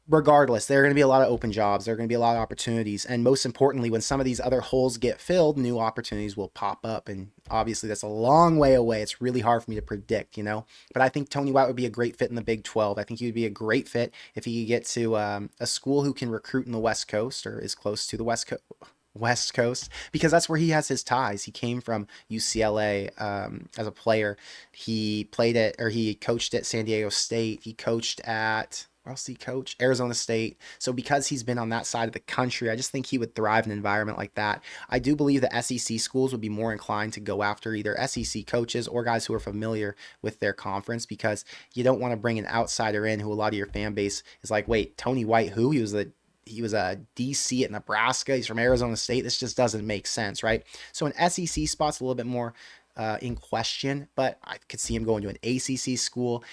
Regardless, there are going to be a lot of open jobs. There are going to be a lot of opportunities. And most importantly, when some of these other holes get filled, new opportunities will pop up. And obviously, that's a long way away. It's really hard for me to predict, But I think Tony White would be a great fit in the Big 12. I think he would be a great fit if he could get to a school who can recruit in the West Coast or is close to the West Coast, because that's where he has his ties. He came from UCLA as a player. He coached at San Diego State. He coached at Arizona State. So because he's been on that side of the country, I just think he would thrive in an environment like that. I do believe the SEC schools would be more inclined to go after either SEC coaches or guys who are familiar with their conference, because you don't want to bring an outsider in who a lot of your fan base is like, wait, Tony White, who? He was a DC at Nebraska. He's from Arizona State. This just doesn't make sense, right? So an SEC spot's a little bit more in question, but I could see him going to an ACC school.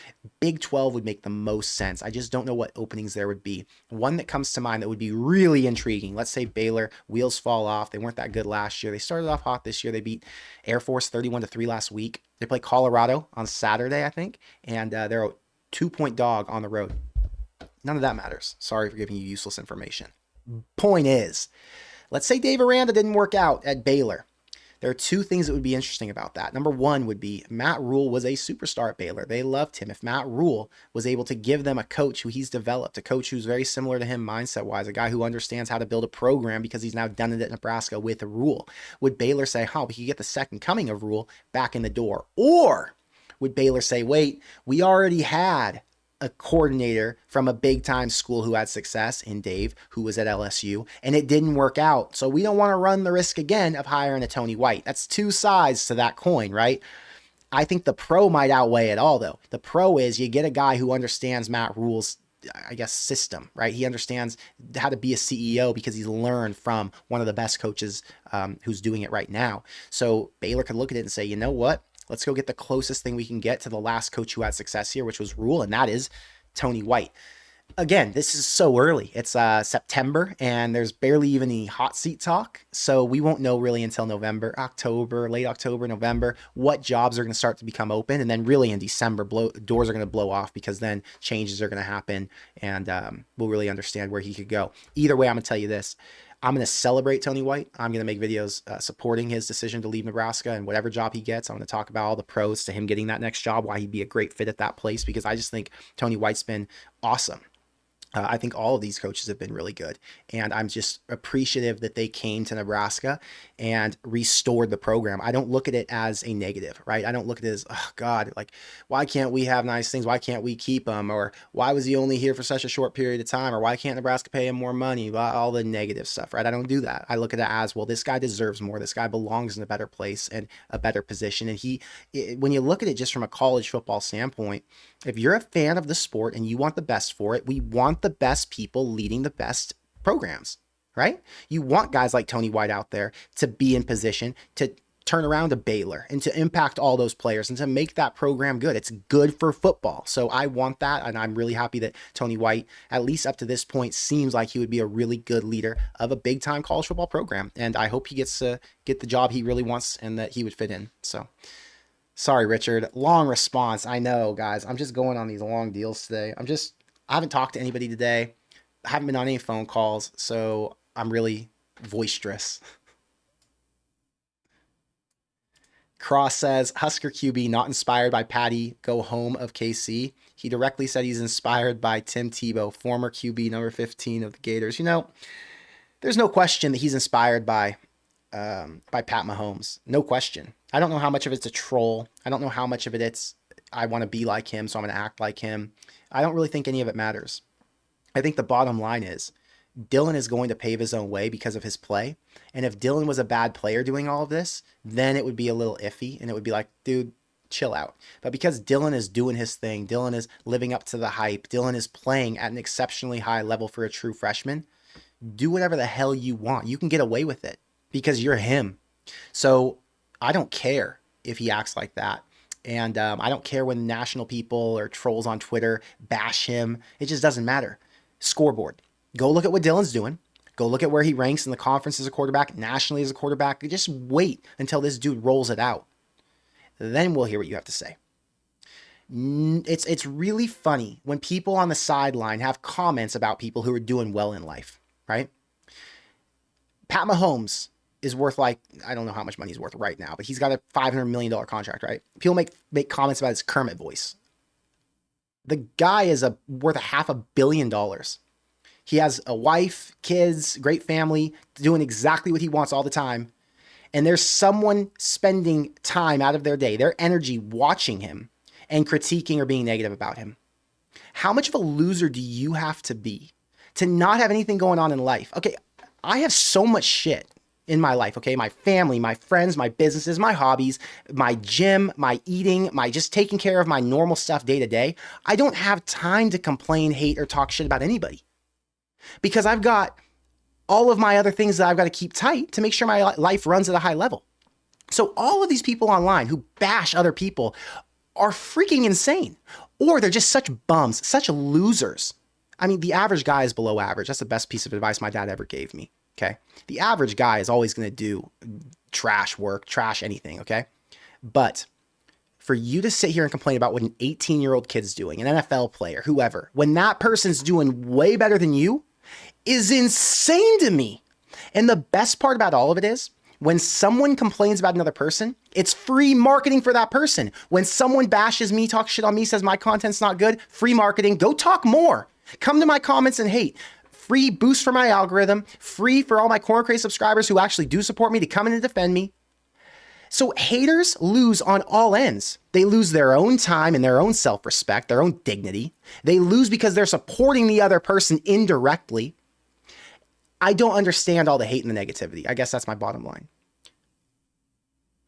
Big 12 would make the most sense. I just don't know what openings there would be. One that comes to mind that would be really intriguing. Let's say Baylor, wheels fall off. They weren't that good last year. They started off hot this year. They beat Air Force 31-3 last week. They play Colorado on Saturday, I think, and they're a 2-point dog on the road. None of that matters. Sorry for giving you useless information. Point is, let's say Dave Aranda didn't work out at Baylor. There are two things that would be interesting about that. Number one would be Matt Rule was a superstar at Baylor. They loved him. If Matt Rule was able to give them a coach who he's developed, a coach who's very similar to him mindset-wise, a guy who understands how to build a program because he's now done it at Nebraska with Rule, would Baylor say, we could get the second coming of Rule back in the door? Or would Baylor say, wait, we already had a coordinator from a big time school who had success in Dave, who was at LSU, and it didn't work out. So we don't want to run the risk again of hiring a Tony White. That's two sides to that coin, right? I think the pro might outweigh it all, though. The pro is you get a guy who understands Matt Rule's, system, right? He understands how to be a CEO because he's learned from one of the best coaches who's doing it right now. So Baylor could look at it and say, you know what? Let's go get the closest thing we can get to the last coach who had success here, which was Rule, and that is Tony White. Again, this is so early. It's September, and there's barely even any hot seat talk. So we won't know really until late October, November, what jobs are going to start to become open. And then really in December, doors are going to blow off, because then changes are going to happen, and we'll really understand where he could go. Either way, I'm going to tell you this. I'm going to celebrate Tony White. I'm going to make videos supporting his decision to leave Nebraska and whatever job he gets. I'm going to talk about all the pros to him getting that next job, why he'd be a great fit at that place, because I just think Tony White's been awesome. I think all of these coaches have been really good, and I'm just appreciative that they came to Nebraska and restored the program. I don't look at it as a negative, right? I don't look at it as, oh God, like, why can't we have nice things? Why can't we keep him? Or why was he only here for such a short period of time? Or why can't Nebraska pay him more money? All the negative stuff, right? I don't do that. I look at it as, well, this guy deserves more. This guy belongs in a better place and a better position. And when you look at it just from a college football standpoint, if you're a fan of the sport and you want the best for it, we want the best people leading the best programs, right? You want guys like Tony White out there to be in position to turn around a Baylor and to impact all those players and to make that program good. It's good for football. So I want that, and I'm really happy that Tony White, at least up to this point, seems like he would be a really good leader of a big-time college football program. And I hope he gets to get the job he really wants and that he would fit in. So sorry, Richard. Long response. I know, guys. I'm just going on these long deals today. I haven't talked to anybody today. I haven't been on any phone calls, so I'm really boisterous. Cross says, Husker QB not inspired by Patty Go Home of KC. He directly said he's inspired by Tim Tebow, former QB number 15 of the Gators. There's no question that he's inspired by Pat Mahomes. No question. I don't know how much of it's a troll. I don't know how much of it's I want to be like him, so I'm going to act like him. I don't really think any of it matters. I think the bottom line is Dylan is going to pave his own way because of his play. And if Dylan was a bad player doing all of this, then it would be a little iffy and it would be like, dude, chill out. But because Dylan is doing his thing, Dylan is living up to the hype, Dylan is playing at an exceptionally high level for a true freshman, do whatever the hell you want. You can get away with it because you're him. So I don't care if he acts like that. And I don't care when national people or trolls on Twitter bash him. It just doesn't matter. Scoreboard. Go look at what Dylan's doing. Go look at where he ranks in the conference as a quarterback, nationally as a quarterback. Just wait until this dude rolls it out. Then we'll hear what you have to say. It's really funny when people on the sideline have comments about people who are doing well in life, right? Pat Mahomes is worth like, I don't know how much money he's worth right now, but he's got a $500 million contract, right? People make comments about his Kermit voice. The guy is worth $500 million. He has a wife, kids, great family, doing exactly what he wants all the time. And there's someone spending time out of their day, their energy, watching him and critiquing or being negative about him. How much of a loser do you have to be to not have anything going on in life? Okay, I have so much shit in my life, okay? My family, my friends, my businesses, my hobbies, my gym, my eating, my just taking care of my normal stuff day to day. I don't have time to complain, hate, or talk shit about anybody because I've got all of my other things that I've got to keep tight to make sure my life runs at a high level. So all of these people online who bash other people are freaking insane, or they're just such bums, such losers. I mean, the average guy is below average. That's the best piece of advice my dad ever gave me. Okay. The average guy is always going to do trash work, trash anything. Okay. But for you to sit here and complain about what an 18-year-old kid's doing, an NFL player, whoever, when that person's doing way better than you is insane to me. And the best part about all of it is when someone complains about another person, it's free marketing for that person. When someone bashes me, talks shit on me, says my content's not good, free marketing, go talk more. Come to my comments and hate. Free boost for my algorithm, free for all my Corner Crate subscribers who actually do support me to come in and defend me. So haters lose on all ends. They lose their own time and their own self-respect, their own dignity. They lose because they're supporting the other person indirectly. I don't understand all the hate and the negativity. I guess that's my bottom line.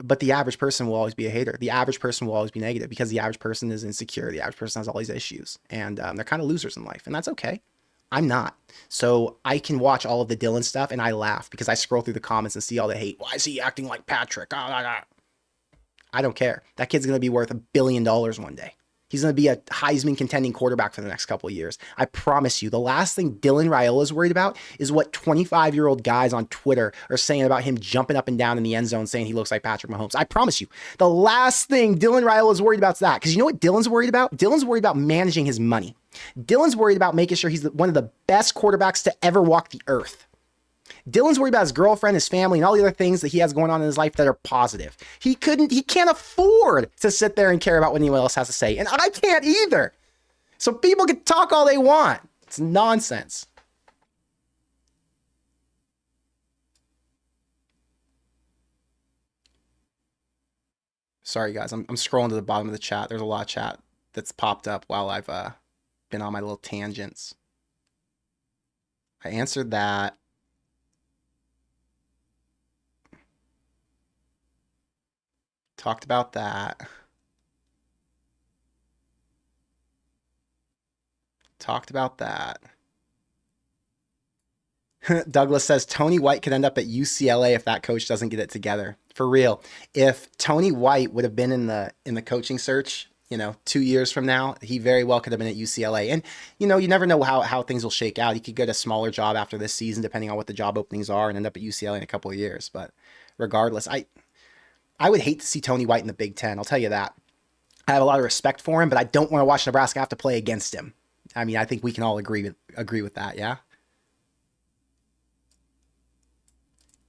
But the average person will always be a hater. The average person will always be negative because the average person is insecure. The average person has all these issues and they're kind of losers in life, and that's okay. I'm not. So I can watch all of the Dylan stuff and I laugh because I scroll through the comments and see all the hate. Why is he acting like Patrick? I don't care. That kid's going to be worth $1 billion one day. He's going to be a Heisman contending quarterback for the next couple of years. I promise you, the last thing Dylan Raiola is worried about is what 25-year-old guys on Twitter are saying about him jumping up and down in the end zone saying he looks like Patrick Mahomes. I promise you, the last thing Dylan Raiola is worried about is that. Because you know what Dylan's worried about? Dylan's worried about managing his money. Dylan's worried about making sure he's one of the best quarterbacks to ever walk the earth. Dylan's worried about his girlfriend, his family, and all the other things that he has going on in his life that are positive. He can't afford to sit there and care about what anyone else has to say. And I can't either. So people can talk all they want. It's nonsense. Sorry, guys. I'm scrolling to the bottom of the chat. There's a lot of chat that's popped up while I've been on my little tangents. I answered that. Talked about that. Talked about that. Douglas says Tony White could end up at UCLA if that coach doesn't get it together. For real. If Tony White would have been in the coaching search, 2 years from now, he very well could have been at UCLA. And, you never know how things will shake out. He could get a smaller job after this season, depending on what the job openings are, and end up at UCLA in a couple of years. But regardless, I would hate to see Tony White in the Big Ten. I'll tell you that. I have a lot of respect for him, but I don't want to watch Nebraska have to play against him. I mean, I think we can all agree with that, yeah?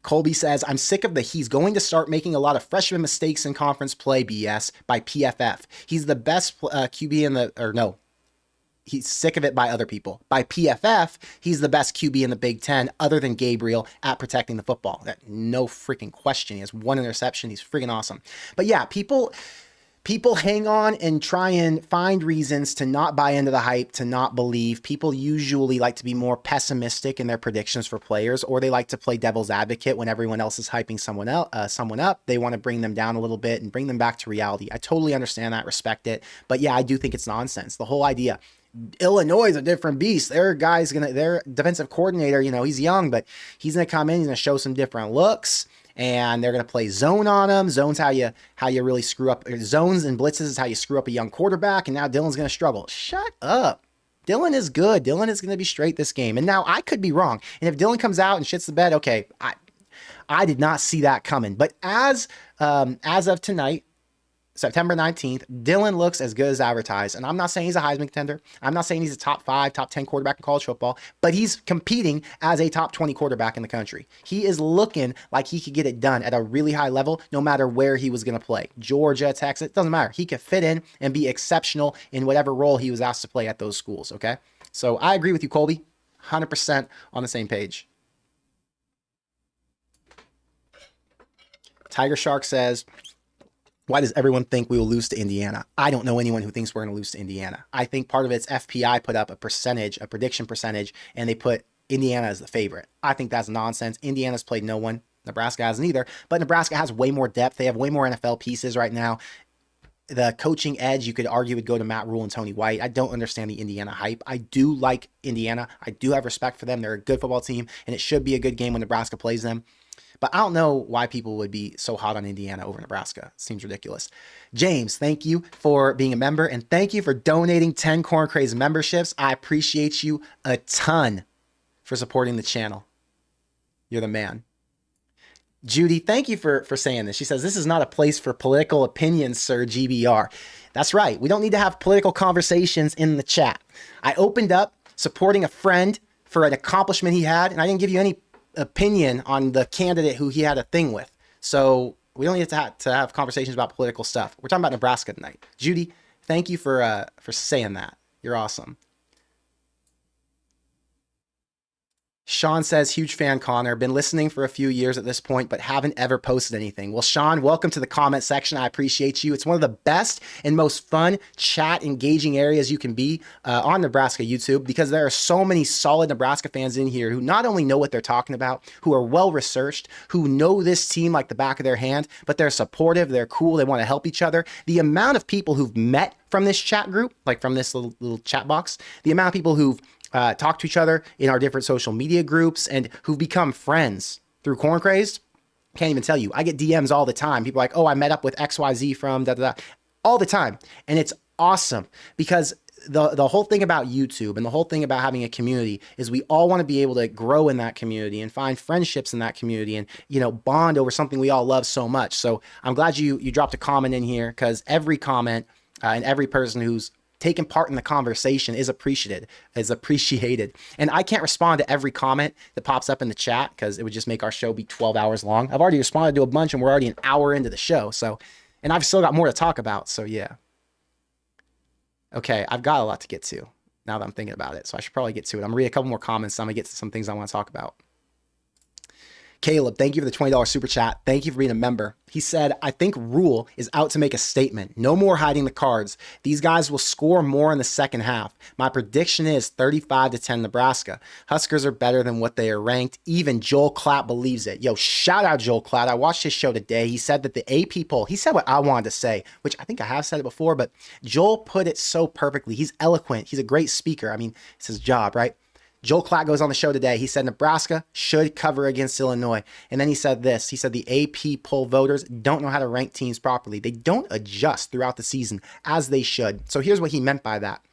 Colby says, I'm sick of he's going to start making a lot of freshman mistakes in conference play BS by PFF. He's the best QB he's sick of it by other people. By PFF, he's the best QB in the Big Ten other than Gabriel at protecting the football. No freaking question. He has one interception. He's freaking awesome. But yeah, people People hang on and try and find reasons to not buy into the hype, to not believe. People usually like to be more pessimistic in their predictions for players, or they like to play devil's advocate when everyone else is hyping someone up. They want to bring them down a little bit and bring them back to reality. I totally understand that, respect it. But yeah, I do think it's nonsense. The whole idea, Illinois is a different beast. Their defensive coordinator, he's young, but he's going to come in, he's going to show some different looks. And they're going to play zone on him. Zone's how you really screw up. Zones and blitzes is how you screw up a young quarterback. And now Dylan's going to struggle. Shut up. Dylan is good. Dylan is going to be straight this game. And now I could be wrong. And if Dylan comes out and shits the bed, okay, I did not see that coming. But as of tonight, September 19th, Dylan looks as good as advertised. And I'm not saying he's a Heisman contender. I'm not saying he's a top 5, top 10 quarterback in college football, but he's competing as a top 20 quarterback in the country. He is looking like he could get it done at a really high level, no matter where he was going to play. Georgia, Texas, it doesn't matter. He could fit in and be exceptional in whatever role he was asked to play at those schools, okay? So I agree with you, Colby. 100% on the same page. Tiger Shark says, why does everyone think we will lose to Indiana? I don't know anyone who thinks we're going to lose to Indiana. I think part of it's FPI put up a prediction percentage, and they put Indiana as the favorite. I think that's nonsense. Indiana's played no one. Nebraska hasn't either. But Nebraska has way more depth. They have way more NFL pieces right now. The coaching edge, you could argue, would go to Matt Rule and Tony White. I don't understand the Indiana hype. I do like Indiana. I do have respect for them. They're a good football team, and it should be a good game when Nebraska plays them. But I don't know why people would be so hot on Indiana over Nebraska. It seems ridiculous. James, thank you for being a member, and thank you for donating 10 Corn Craze memberships. I appreciate you a ton for supporting the channel. You're the man. Judy, thank you for saying this. She says, this is not a place for political opinions, sir, GBR. That's right. We don't need to have political conversations in the chat. I opened up supporting a friend for an accomplishment he had, and I didn't give you any opinion on the candidate who he had a thing with. So we don't need to have conversations about political stuff. We're talking about Nebraska tonight. Judy, thank you for saying that. You're awesome. Sean says, huge fan, Connor. Been listening for a few years at this point, but haven't ever posted anything. Well, Sean, welcome to the comment section. I appreciate you. It's one of the best and most fun chat engaging areas you can be on Nebraska YouTube, because there are so many solid Nebraska fans in here who not only know what they're talking about, who are well researched, who know this team like the back of their hand, but they're supportive, they're cool, they want to help each other. The amount of people who've met from this chat group, like from this little chat box, the amount of people who've talk to each other in our different social media groups and who've become friends through Corn Crazed, can't even tell you. I get DMs all the time. People are like, oh, I met up with XYZ from da-da-da, all the time. And it's awesome, because the whole thing about YouTube and the whole thing about having a community is we all want to be able to grow in that community and find friendships in that community and, bond over something we all love so much. So I'm glad you dropped a comment in here, because every comment and every person who's taking part in the conversation is appreciated. And I can't respond to every comment that pops up in the chat, because it would just make our show be 12 hours long. I've already responded to a bunch, and we're already an hour into the show. So, and I've still got more to talk about. So yeah. Okay. I've got a lot to get to now that I'm thinking about it. So I should probably get to it. I'm gonna read a couple more comments. I'm gonna get to some things I want to talk about. Caleb, thank you for the $20 super chat. Thank you for being a member. He said, I think Rule is out to make a statement. No more hiding the cards. These guys will score more in the second half. My prediction is 35-10 Nebraska. Huskers are better than what they are ranked. Even Joel Klatt believes it. Yo, shout out Joel Klatt. I watched his show today. He said that the AP poll, he said what I wanted to say, which I think I have said it before, but Joel put it so perfectly. He's eloquent. He's a great speaker. I mean, it's his job, right? Joel Klatt goes on the show today. He said Nebraska should cover against Illinois. And then he said this. He said the AP poll voters don't know how to rank teams properly. They don't adjust throughout the season as they should. So here's what he meant by that.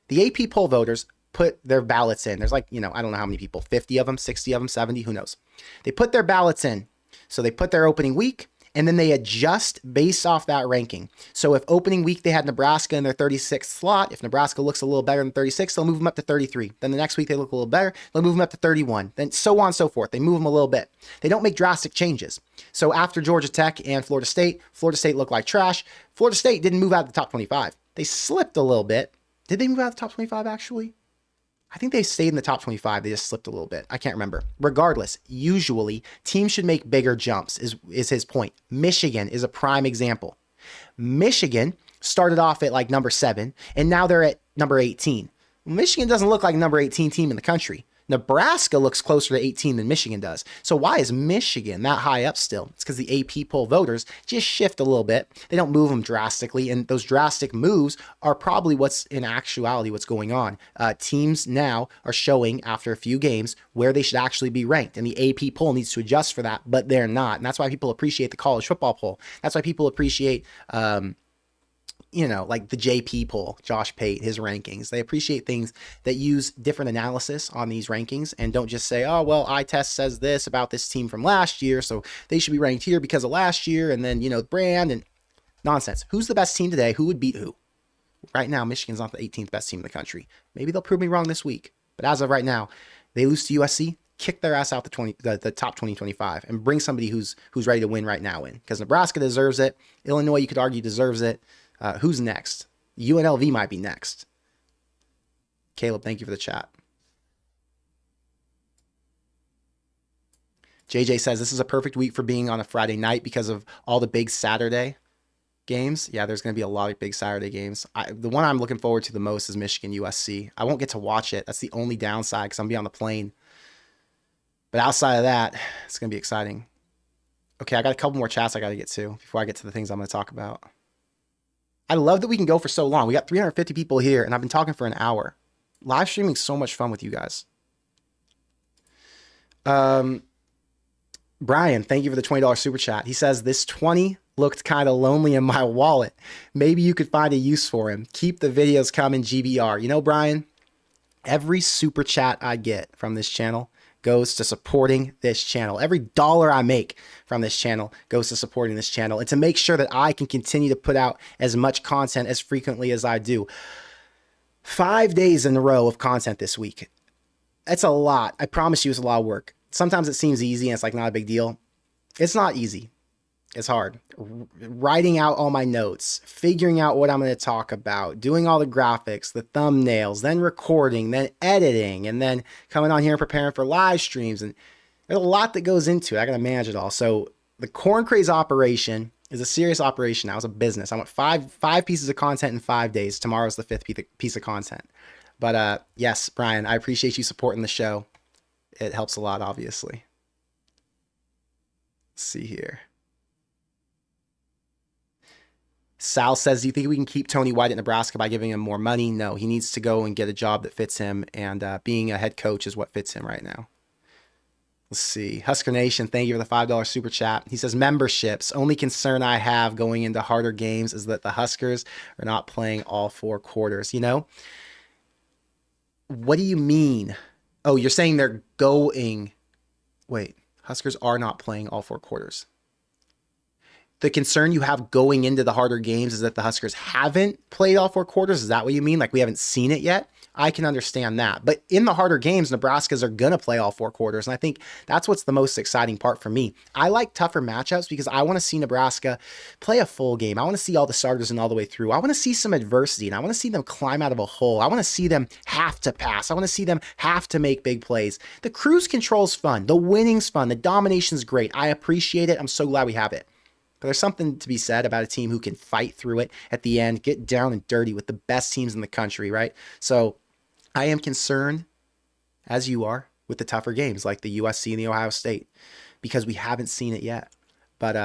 The AP poll voters put their ballots in. There's like, I don't know how many people, 50 of them, 60 of them, 70, who knows. They put their ballots in. So they put their opening week, and then they adjust based off that ranking. So if opening week they had Nebraska in their 36th slot, if Nebraska looks a little better than 36, they'll move them up to 33. Then the next week they look a little better, they'll move them up to 31. Then so on and so forth. They move them a little bit. They don't make drastic changes. So after Georgia Tech and Florida State looked like trash. Florida State didn't move out of the top 25. They slipped a little bit. Did they move out of the top 25 actually? I think they stayed in the top 25. They just slipped a little bit. I can't remember. Regardless, usually teams should make bigger jumps is his point. Michigan is a prime example. Michigan started off at like number 7, and now they're at number 18. Michigan doesn't look like number 18 team in the country. Nebraska looks closer to 18 than Michigan does. So why is Michigan that high up still? It's because the AP poll voters just shift a little bit. They don't move them drastically, and those drastic moves are probably what's in actuality what's going on. Teams now are showing after a few games where they should actually be ranked, and the AP poll needs to adjust for that, but they're not. And that's why people appreciate the college football poll. That's why people appreciate like the JP poll, Josh Pate, his rankings. They appreciate things that use different analysis on these rankings and don't just say, oh, well, iTest says this about this team from last year, so they should be ranked here because of last year, and then, brand and nonsense. Who's the best team today? Who would beat who? Right now, Michigan's not the 18th best team in the country. Maybe they'll prove me wrong this week, but as of right now, they lose to USC, kick their ass out the top 2025 and bring somebody who's ready to win right now in, because Nebraska deserves it. Illinois, you could argue, deserves it. Who's next? UNLV might be next. Caleb, thank you for the chat. JJ says, this is a perfect week for being on a Friday night because of all the big Saturday games. Yeah, there's going to be a lot of big Saturday games. The one I'm looking forward to the most is Michigan USC. I won't get to watch it. That's the only downside because I'm going to be on the plane. But outside of that, it's going to be exciting. Okay, I got a couple more chats I got to get to before I get to the things I'm going to talk about. I love that we can go for so long. We got 350 people here, and I've been talking for an hour. Live streaming is so much fun with you guys. Brian, thank you for the $20 super chat. He says, this 20 looked kind of lonely in my wallet. Maybe you could find a use for him. Keep the videos coming, GBR. Brian, every super chat I get from this channel goes to supporting this channel. Every dollar I make from this channel goes to supporting this channel and to make sure that I can continue to put out as much content as frequently as I do. 5 days in a row of content this week. That's a lot. I promise you it's a lot of work. Sometimes it seems easy and it's like not a big deal. It's not easy. It's hard. Writing out all my notes, figuring out what I'm going to talk about, doing all the graphics, the thumbnails, then recording, then editing, and then coming on here and preparing for live streams. And there's a lot that goes into it. I got to manage it all. So the Corn Craze operation is a serious operation now. It's a business. I want five pieces of content in 5 days. Tomorrow's the 5th piece of content. But yes, Brian, I appreciate you supporting the show. It helps a lot, obviously. Let's see here. Sal says, do you think we can keep Tony White at Nebraska by giving him more money? No, he needs to go and get a job that fits him, and being a head coach is what fits him right now. Let's see. Husker Nation, thank you for the $5 super chat. He says, memberships. Only concern I have going into harder games is that the Huskers are not playing all 4 quarters. What do you mean? Oh, you're saying they're going... Wait, Huskers are not playing all 4 quarters. The concern you have going into the harder games is that the Huskers haven't played all 4 quarters. Is that what you mean? Like we haven't seen it yet? I can understand that. But in the harder games, Nebraska's are going to play all 4 quarters. And I think that's what's the most exciting part for me. I like tougher matchups because I want to see Nebraska play a full game. I want to see all the starters and all the way through. I want to see some adversity, and I want to see them climb out of a hole. I want to see them have to pass. I want to see them have to make big plays. The cruise control's fun. The winning's fun. The domination's great. I appreciate it. I'm so glad we have it. But there's something to be said about a team who can fight through it at the end, get down and dirty with the best teams in the country, right? So I am concerned, as you are, with the tougher games like the USC and the Ohio State because we haven't seen it yet. But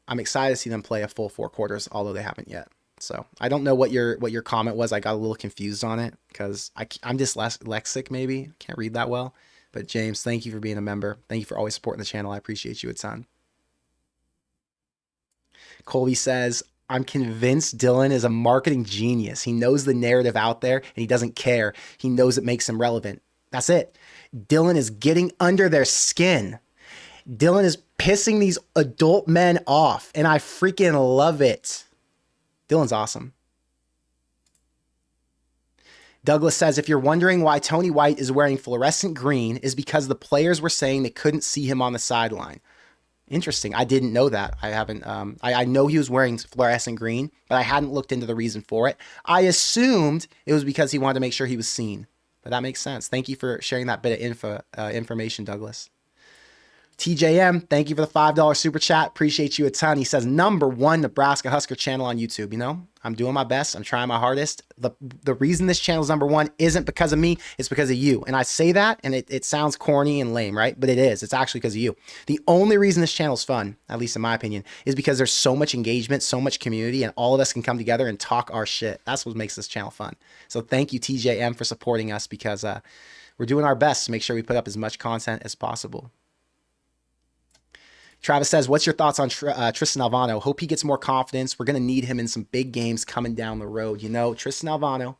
I'm excited to see them play a full 4 quarters, although they haven't yet. So I don't know what your comment was. I got a little confused on it because I'm dyslexic maybe. Can't read that well. But James, thank you for being a member. Thank you for always supporting the channel. I appreciate you a ton. Colby says, I'm convinced Dylan is a marketing genius. He knows the narrative out there and he doesn't care. He knows it makes him relevant. That's it. Dylan is getting under their skin. Dylan is pissing these adult men off and I freaking love it. Dylan's awesome. Douglas says, if you're wondering why Tony White is wearing fluorescent green is because the players were saying they couldn't see him on the sideline. Interesting. I didn't know that. I haven't. I know he was wearing fluorescent green, but I hadn't looked into the reason for it. I assumed it was because he wanted to make sure he was seen. But that makes sense. Thank you for sharing that bit of information, Douglas. TJM, thank you for the $5 super chat. Appreciate you a ton. He says, #1 Nebraska Husker channel on YouTube. You know, I'm doing my best. I'm trying my hardest. The reason this channel is #1 isn't because of me. It's because of you. And I say that, and it sounds corny and lame, right? But it is. It's actually because of you. The only reason this channel is fun, at least in my opinion, is because there's so much engagement, so much community, and all of us can come together and talk our shit. That's what makes this channel fun. So thank you, TJM, for supporting us, because we're doing our best to make sure we put up as much content as possible. Travis says, what's your thoughts on Tristan Alvano? Hope he gets more confidence. We're going to need him in some big games coming down the road. You know, Tristan Alvano,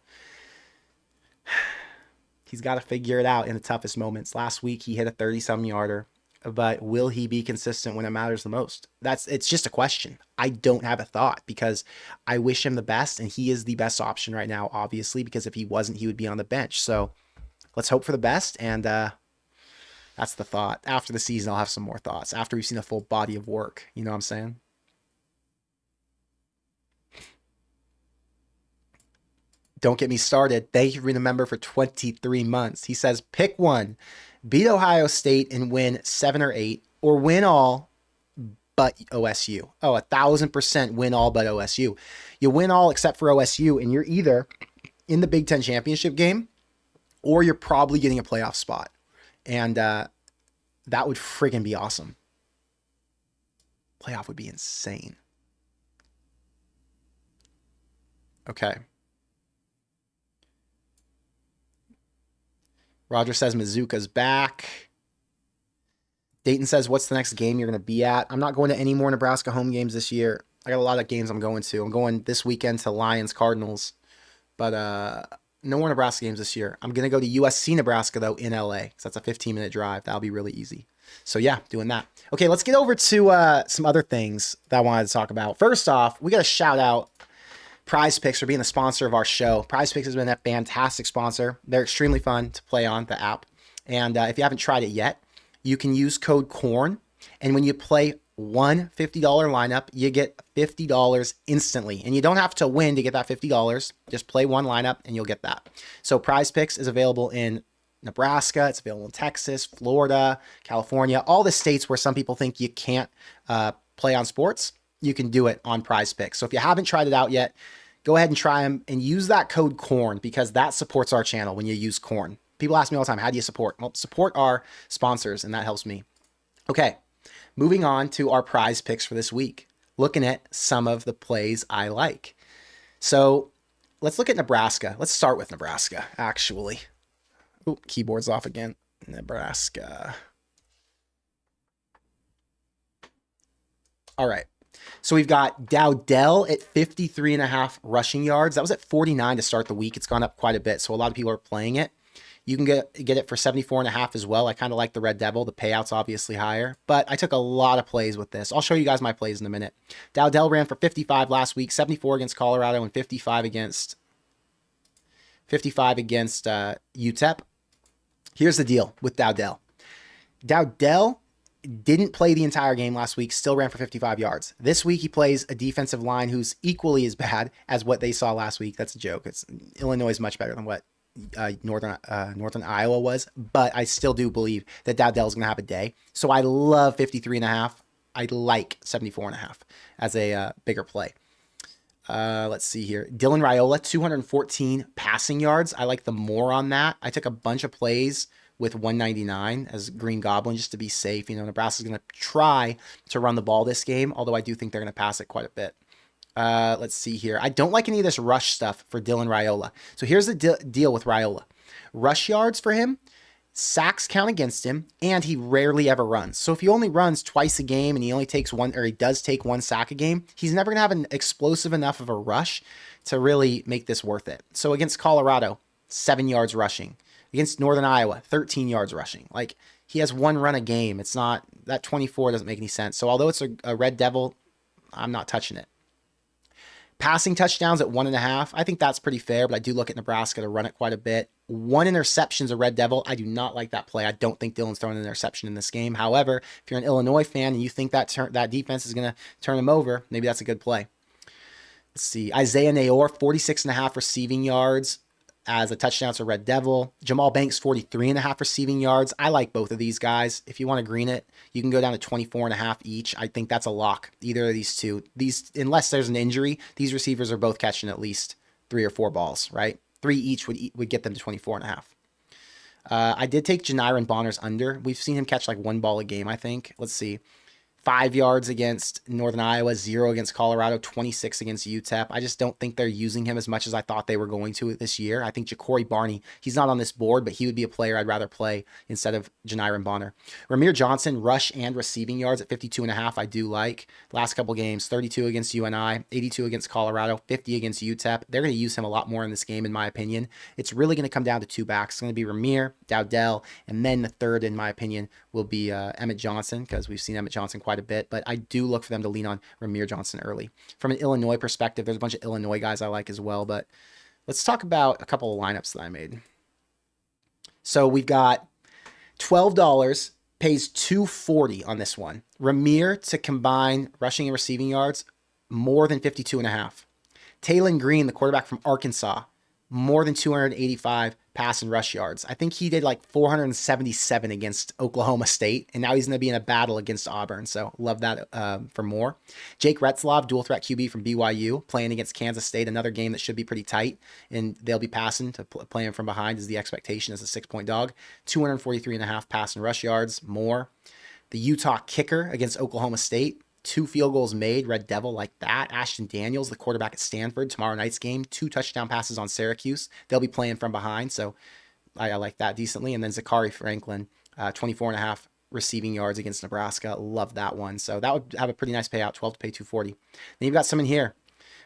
he's got to figure it out in the toughest moments. Last week, he hit a 30-some yarder, but will he be consistent when it matters the most? It's just a question. I don't have a thought, because I wish him the best, and he is the best option right now, obviously, because if he wasn't, he would be on the bench. So let's hope for the best, and that's the thought. After the season, I'll have some more thoughts. After we've seen a full body of work. You know what I'm saying? Don't get me started. Thank you for being a member for 23 months. He says, pick one. Beat Ohio State and win 7 or 8. Or win all but OSU. Oh, 1,000% win all but OSU. You win all except for OSU, and you're either in the Big Ten championship game, or you're probably getting a playoff spot. And that would friggin' be awesome. Playoff would be insane. Okay. Roger says Mizuka's back. Dayton says, what's the next game you're going to be at? I'm not going to any more Nebraska home games this year. I got a lot of games I'm going to. I'm going this weekend to Lions Cardinals. But no more Nebraska games this year. I'm going to go to USC Nebraska, though, in LA. So that's a 15-minute drive. That'll be really easy. So, yeah, doing that. Okay, let's get over to some other things that I wanted to talk about. First off, we got to shout out Prize Picks for being the sponsor of our show. Prize Picks has been a fantastic sponsor. They're extremely fun to play on, the app. And if you haven't tried it yet, you can use code CORN. And when you play one $50 lineup, you get $50 instantly. And you don't have to win to get that $50. Just play one lineup and you'll get that. So Prize Picks is available in Nebraska. It's available in Texas, Florida, California, all the states where some people think you can't play on sports. You can do it on Prize Picks. So if you haven't tried it out yet, go ahead and try them and use that code CORN, because that supports our channel when you use CORN. People ask me all the time, how do you support? Well, support our sponsors, and that helps me. Okay. Moving on to our Prize Picks for this week, looking at some of the plays I like. So let's look at Nebraska. Let's start with Nebraska, actually. Ooh, keyboard's off again. Nebraska. All right. So we've got Dowdell at 53.5 rushing yards. That was at 49 to start the week. It's gone up quite a bit, so a lot of people are playing it. You can get it for 74.5 as well. I kind of like the Red Devil. The payout's obviously higher, but I took a lot of plays with this. I'll show you guys my plays in a minute. Dowdell ran for 55 last week, 74 against Colorado, and 55 against UTEP. Here's the deal with Dowdell. Dowdell didn't play the entire game last week, still ran for 55 yards. This week he plays a defensive line who's equally as bad as what they saw last week. That's a joke. Illinois is much better than what Northern Iowa was, but I still do believe that Dowdell's going to have a day. So I love 53.5. I like 74.5 as a bigger play. Let's see here. Dylan Raiola, 214 passing yards. I like the more on that. I took a bunch of plays with 199 as Green Goblin just to be safe. You know, Nebraska's going to try to run the ball this game, although I do think they're going to pass it quite a bit. Let's see here. I don't like any of this rush stuff for Dylan Raiola. So here's the deal with Raiola. Rush yards for him, sacks count against him, and he rarely ever runs. So if he only runs twice a game and he only takes one, or he does take one sack a game, he's never going to have an explosive enough of a rush to really make this worth it. So against Colorado, 7 yards rushing. Against Northern Iowa, 13 yards rushing. Like, he has one run a game. It's not, that 24 doesn't make any sense. So although it's a Red Devil, I'm not touching it. Passing touchdowns at 1.5. I think that's pretty fair, but I do look at Nebraska to run it quite a bit. 1 interception's a Red Devil. I do not like that play. I don't think Dylan's throwing an interception in this game. However, if you're an Illinois fan and you think that defense is going to turn him over, maybe that's a good play. Let's see. Isaiah Nayor, 46.5 receiving yards. as a touchdown to Red Devil. Jamal Banks, 43.5 receiving yards. I like both of these guys. If you want to green it, you can go down to 24.5 each. I think that's a lock. Either of these two. These, unless there's an injury, these receivers are both catching at least 3 or 4 balls, right? 3 each would get them to 24.5. I did take Janiron Bonner's under. We've seen him catch like 1 ball a game, I think. Let's see. 5 yards against Northern Iowa, 0 against Colorado, 26 against UTEP. I just don't think they're using him as much as I thought they were going to this year. I think Ja'Cory Barney, he's not on this board, but he would be a player I'd rather play instead of Janiron Bonner. Ramir Johnson, rush and receiving yards at 52.5, I do like. Last couple games, 32 against UNI, 82 against Colorado, 50 against UTEP. They're going to use him a lot more in this game, in my opinion. It's really going to come down to 2 backs. It's going to be Ramir, Dowdell, and then the third, in my opinion, will be Emmett Johnson, because we've seen Emmett Johnson quite a bit, but I do look for them to lean on Ramir Johnson early. From an Illinois perspective, there's a bunch of Illinois guys I like as well, but let's talk about a couple of lineups that I made. So we've got $12, pays $2.40 on this one. Ramir to combine rushing and receiving yards, more than 52.5. Taylon Green, the quarterback from Arkansas, more than 285 pass and rush yards. I think he did like 477 against Oklahoma State, and now he's going to be in a battle against Auburn. So love that for more. Jake Retzlaff, dual threat QB from BYU, playing against Kansas State, another game that should be pretty tight, and they'll be passing to play him from behind is the expectation as a 6-point dog. 243.5 pass and rush yards, more. The Utah kicker against Oklahoma State, 2 field goals made, Red Devil like that. Ashton Daniels, the quarterback at Stanford, tomorrow night's game, 2 touchdown passes on Syracuse. They'll be playing from behind, so I like that decently. And then Zachary Franklin, 24.5 receiving yards against Nebraska. Love that one. So that would have a pretty nice payout, 12 to pay 240. Then you've got some in here.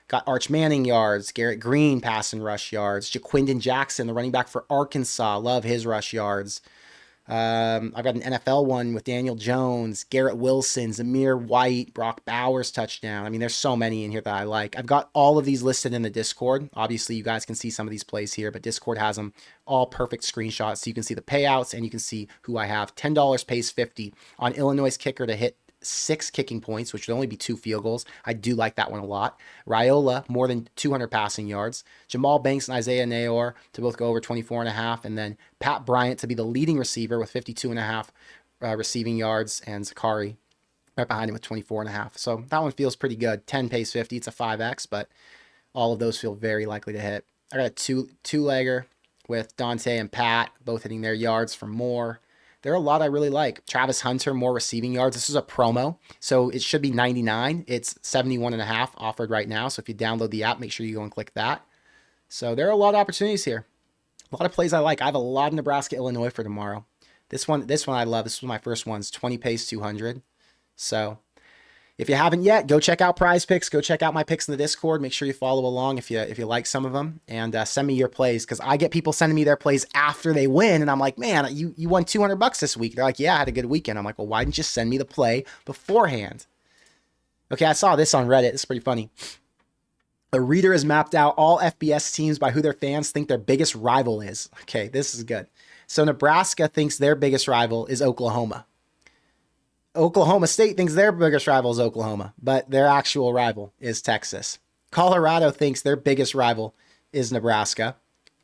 Got Arch Manning yards, Garrett Green pass and rush yards, Jaquindon Jackson, the running back for Arkansas. Love his rush yards. I've got an NFL one with Daniel Jones, Garrett Wilson, Zamir White, Brock Bowers touchdown. I mean, there's so many in here that I like. I've got all of these listed in the Discord. Obviously, you guys can see some of these plays here, but Discord has them all perfect screenshots. So you can see the payouts and you can see who I have. $10 pays 50 on Illinois' kicker to hit 6 kicking points, which would only be 2 field goals. I do like that one a lot. Raiola, more than 200 passing yards. Jamal Banks and Isaiah Nayor to both go over 24.5. And then Pat Bryant to be the leading receiver with 52.5 receiving yards. And Zachary right behind him with 24.5. So that one feels pretty good. 10 pays 50. It's a 5X, but all of those feel very likely to hit. I got a two-legger with Dante and Pat, both hitting their yards for more. There are a lot I really like. Travis Hunter, more receiving yards. This is a promo, so it should be 99. It's 71.5 offered right now. So if you download the app, make sure you go and click that. So there are a lot of opportunities here. A lot of plays I like. I have a lot of Nebraska, Illinois for tomorrow. This one I love. This was my first one. It's 20 pays 200. So if you haven't yet, go check out Prize Picks. Go check out my picks in the Discord. Make sure you follow along if you like some of them, and send me your plays, because I get people sending me their plays after they win, and I'm like, man, you won $200 this week. They're like, yeah, I had a good weekend. I'm like, well, why didn't you send me the play beforehand? Okay, I saw this on Reddit. It's pretty funny. A reader has mapped out all FBS teams by who their fans think their biggest rival is. Okay, this is good. So Nebraska thinks their biggest rival is Oklahoma. Oklahoma State thinks their biggest rival is Oklahoma, but their actual rival is Texas. Colorado thinks their biggest rival is Nebraska.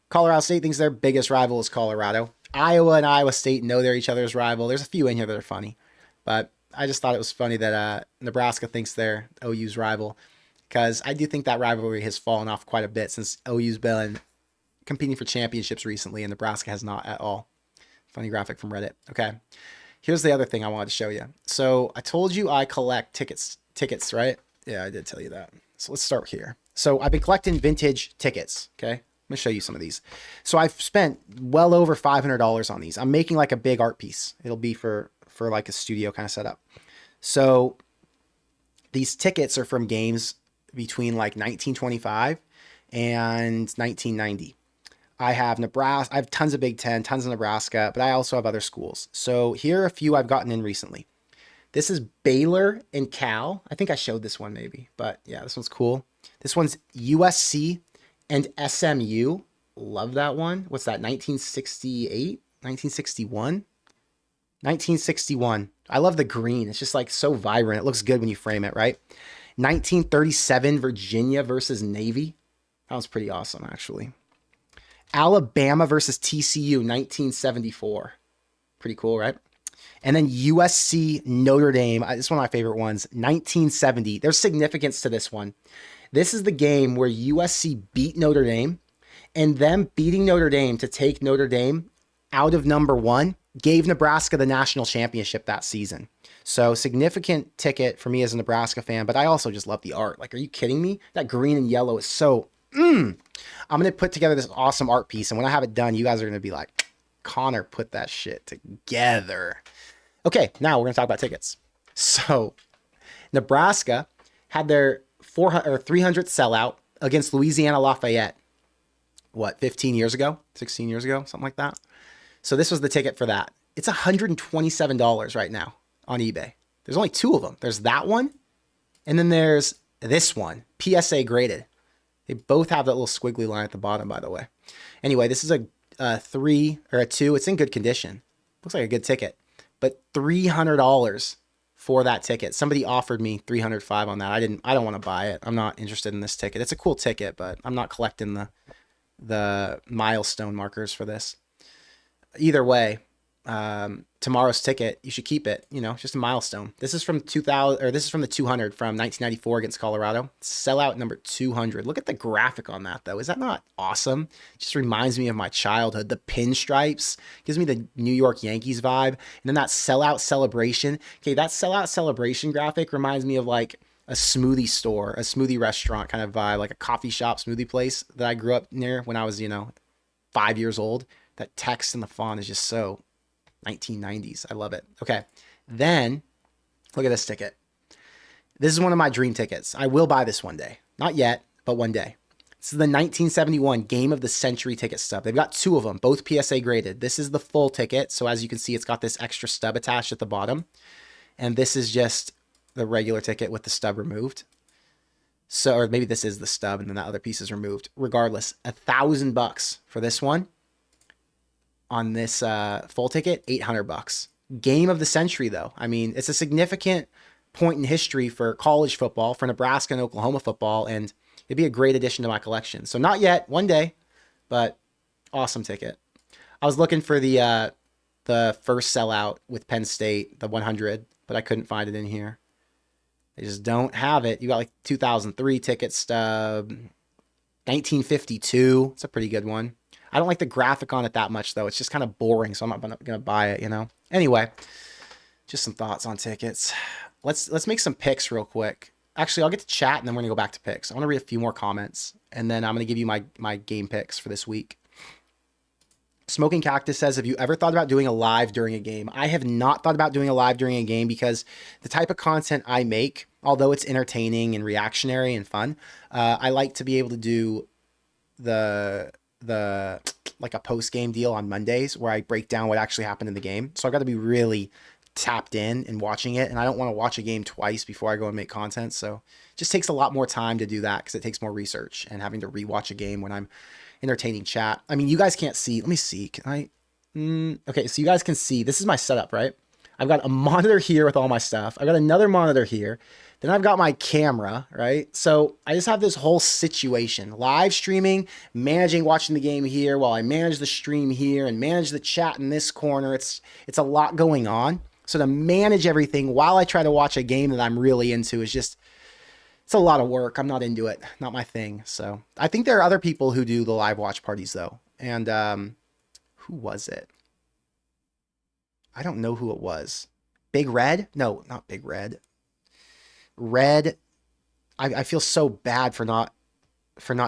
Colorado State thinks their biggest rival is Colorado. Iowa and Iowa State know they're each other's rival. There's a few in here that are funny, but I just thought it was funny that Nebraska thinks they're OU's rival, because I do think that rivalry has fallen off quite a bit since OU's been competing for championships recently and Nebraska has not at all. Funny graphic from Reddit. Okay. Here's the other thing I wanted to show you. So I told you I collect tickets, right? Yeah, I did tell you that. So let's start here. So I've been collecting vintage tickets, okay? I'm going to show you some of these. So I've spent well over $500 on these. I'm making like a big art piece. It'll be for like a studio kind of setup. So these tickets are from games between like 1925 and 1990. I have Nebraska. I have tons of Big Ten, tons of Nebraska, but I also have other schools. So here are a few I've gotten in recently. This is Baylor and Cal. I think I showed this one maybe, but yeah, this one's cool. This one's USC and SMU. Love that one. What's that? 1968? 1961? 1961. I love the green. It's just like so vibrant. It looks good when you frame it, right? 1937 Virginia versus Navy. That was pretty awesome, actually. Alabama versus TCU, 1974. Pretty cool, right? And then USC Notre Dame. It's one of my favorite ones. 1970. There's significance to this one. This is the game where USC beat Notre Dame, and them beating Notre Dame to take Notre Dame out of number one gave Nebraska the national championship that season. So significant ticket for me as a Nebraska fan, but I also just love the art. Like, are you kidding me? That green and yellow is so, I'm going to put together this awesome art piece. And when I have it done, you guys are going to be like, Connor put that shit together. Okay, now we're going to talk about tickets. So Nebraska had their 300th sellout against Louisiana Lafayette. What, 15 years ago? 16 years ago? Something like that. So this was the ticket for that. It's $127 right now on eBay. There's only two of them. There's that one, and then there's this one, PSA graded. They both have that little squiggly line at the bottom, by the way. Anyway, this is a 3 or a 2. It's in good condition. Looks like a good ticket. But $300 for that ticket. Somebody offered me $305 on that. I don't want to buy it. I'm not interested in this ticket. It's a cool ticket, but I'm not collecting the milestone markers for this. Either way, tomorrow's ticket, you should keep it. You know, just a milestone. This is from 2000, or this is from the 200 from 1994 against Colorado. Sellout number 200. Look at the graphic on that, though. Is that not awesome? It just reminds me of my childhood. The pinstripes gives me the New York Yankees vibe, and then that sellout celebration. Okay, that sellout celebration graphic reminds me of like a smoothie store, a smoothie restaurant kind of vibe, like a coffee shop smoothie place that I grew up near when I was, 5 years old. That text and the font is just so 1990s. I love it. Okay. Then look at this ticket. This is one of my dream tickets. I will buy this one day. Not yet, but one day. This is the 1971 Game of the Century ticket stub. They've got two of them, both PSA graded. This is the full ticket. So as you can see, it's got this extra stub attached at the bottom. And this is just the regular ticket with the stub removed. So, or maybe this is the stub and then that other piece is removed. Regardless, $1,000 for this one. On this full ticket, $800. Game of the century, though. I mean, it's a significant point in history for college football, for Nebraska and Oklahoma football, and it'd be a great addition to my collection. So not yet, one day, but awesome ticket. I was looking for the first sellout with Penn State, the 100, but I couldn't find it in here. They just don't have it. You got like 2003 ticket stub, 1952. It's a pretty good one. I don't like the graphic on it that much, though. It's just kind of boring, so I'm not going to buy it, Anyway, just some thoughts on tickets. Let's make some picks real quick. Actually, I'll get to chat, and then we're going to go back to picks. I want to read a few more comments, and then I'm going to give you my game picks for this week. Smoking Cactus says, have you ever thought about doing a live during a game? I have not thought about doing a live during a game because the type of content I make, although it's entertaining and reactionary and fun, I like to be able to do like a post-game deal on Mondays where I break down what actually happened in the game. So I've got to be really tapped in and watching it. And I don't want to watch a game twice before I go and make content. So it just takes a lot more time to do that because it takes more research and having to rewatch a game when I'm entertaining chat. I mean, you guys can't see. Let me see. Can I? Okay, so you guys can see. This is my setup, right? I've got a monitor here with all my stuff. I've got another monitor here. Then I've got my camera, right? So I just have this whole situation. Live streaming, managing, watching the game here while I manage the stream here and manage the chat in this corner. It's a lot going on. So to manage everything while I try to watch a game that I'm really into is just, it's a lot of work. I'm not into it. Not my thing. So I think there are other people who do the live watch parties though. And who was it? I don't know who it was. Big Red? No, not Big Red. Red. I feel so bad for not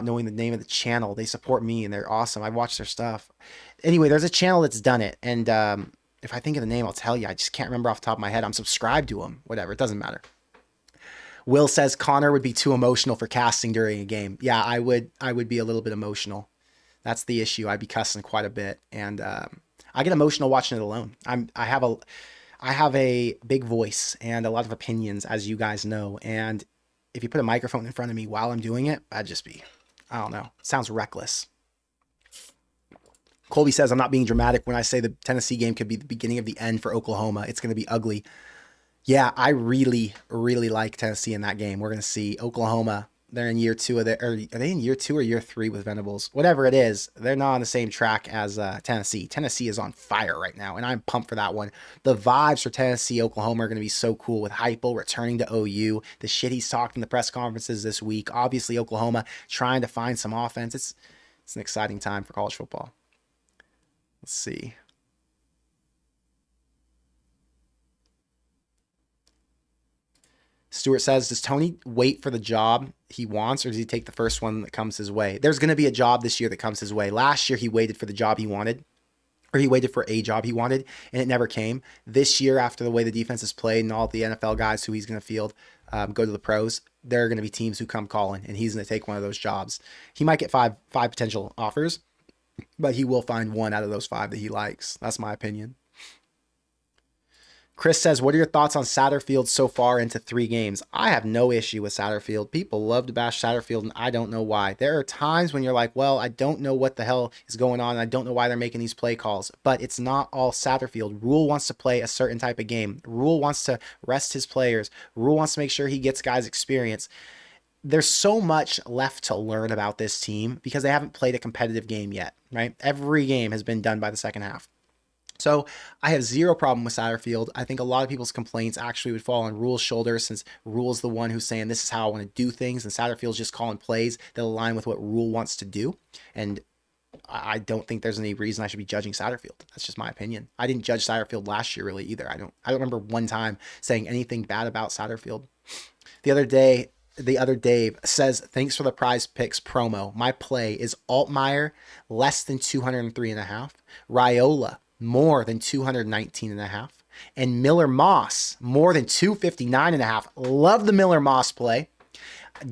knowing the name of the channel. They support me and they're awesome. I watch their stuff. Anyway, there's a channel that's done it. And if I think of the name, I'll tell you. I just can't remember off the top of my head. I'm subscribed to them. Whatever. It doesn't matter. Will says Connor would be too emotional for casting during a game. Yeah, I would be a little bit emotional. That's the issue. I'd be cussing quite a bit. And I get emotional watching it alone. I have a big voice and a lot of opinions, as you guys know. And if you put a microphone in front of me while I'm doing it, I'd just be, I don't know. Sounds reckless. Colby says, I'm not being dramatic when I say the Tennessee game could be the beginning of the end for Oklahoma. It's going to be ugly. Yeah, I really, really like Tennessee in that game. We're going to see Oklahoma they're in year 2 of their, or are they in year 2 or year 3 with Venables? Whatever it is, they're not on the same track as Tennessee. Tennessee is on fire right now, and I'm pumped for that one. The vibes for Tennessee, Oklahoma are going to be so cool with Heupel returning to OU. The shit he's talked in the press conferences this week. Obviously, Oklahoma trying to find some offense. It's an exciting time for college football. Let's see. Stuart says, does Tony wait for the job he wants, or does he take the first one that comes his way? There's going to be a job this year that comes his way. Last year, he waited for the job he wanted, or he waited for a job he wanted, and it never came. This year, after the way the defense is played and all the NFL guys who he's going to field go to the pros, there are going to be teams who come calling, and he's going to take one of those jobs. He might get five potential offers, but he will find one out of those 5 that he likes. That's my opinion. Chris says, what are your thoughts on Satterfield so far into 3 games? I have no issue with Satterfield. People love to bash Satterfield, and I don't know why. There are times when you're like, well, I don't know what the hell is going on. I don't know why they're making these play calls. But it's not all Satterfield. Rule wants to play a certain type of game. Rule wants to rest his players. Rule wants to make sure he gets guys experience. There's so much left to learn about this team because they haven't played a competitive game yet, right? Every game has been done by the second half. So I have zero problem with Satterfield. I think a lot of people's complaints actually would fall on Rule's shoulders, since Rule's the one who's saying this is how I want to do things, and Satterfield's just calling plays that align with what Rule wants to do. And I don't think there's any reason I should be judging Satterfield. That's just my opinion. I didn't judge Satterfield last year really either. I don't remember one time saying anything bad about Satterfield. The other Dave says, thanks for the Prize Picks promo. My play is Altmaier less than 203.5, Raiola more than 219.5, and Miller Moss more than 259.5. Love the Miller Moss play.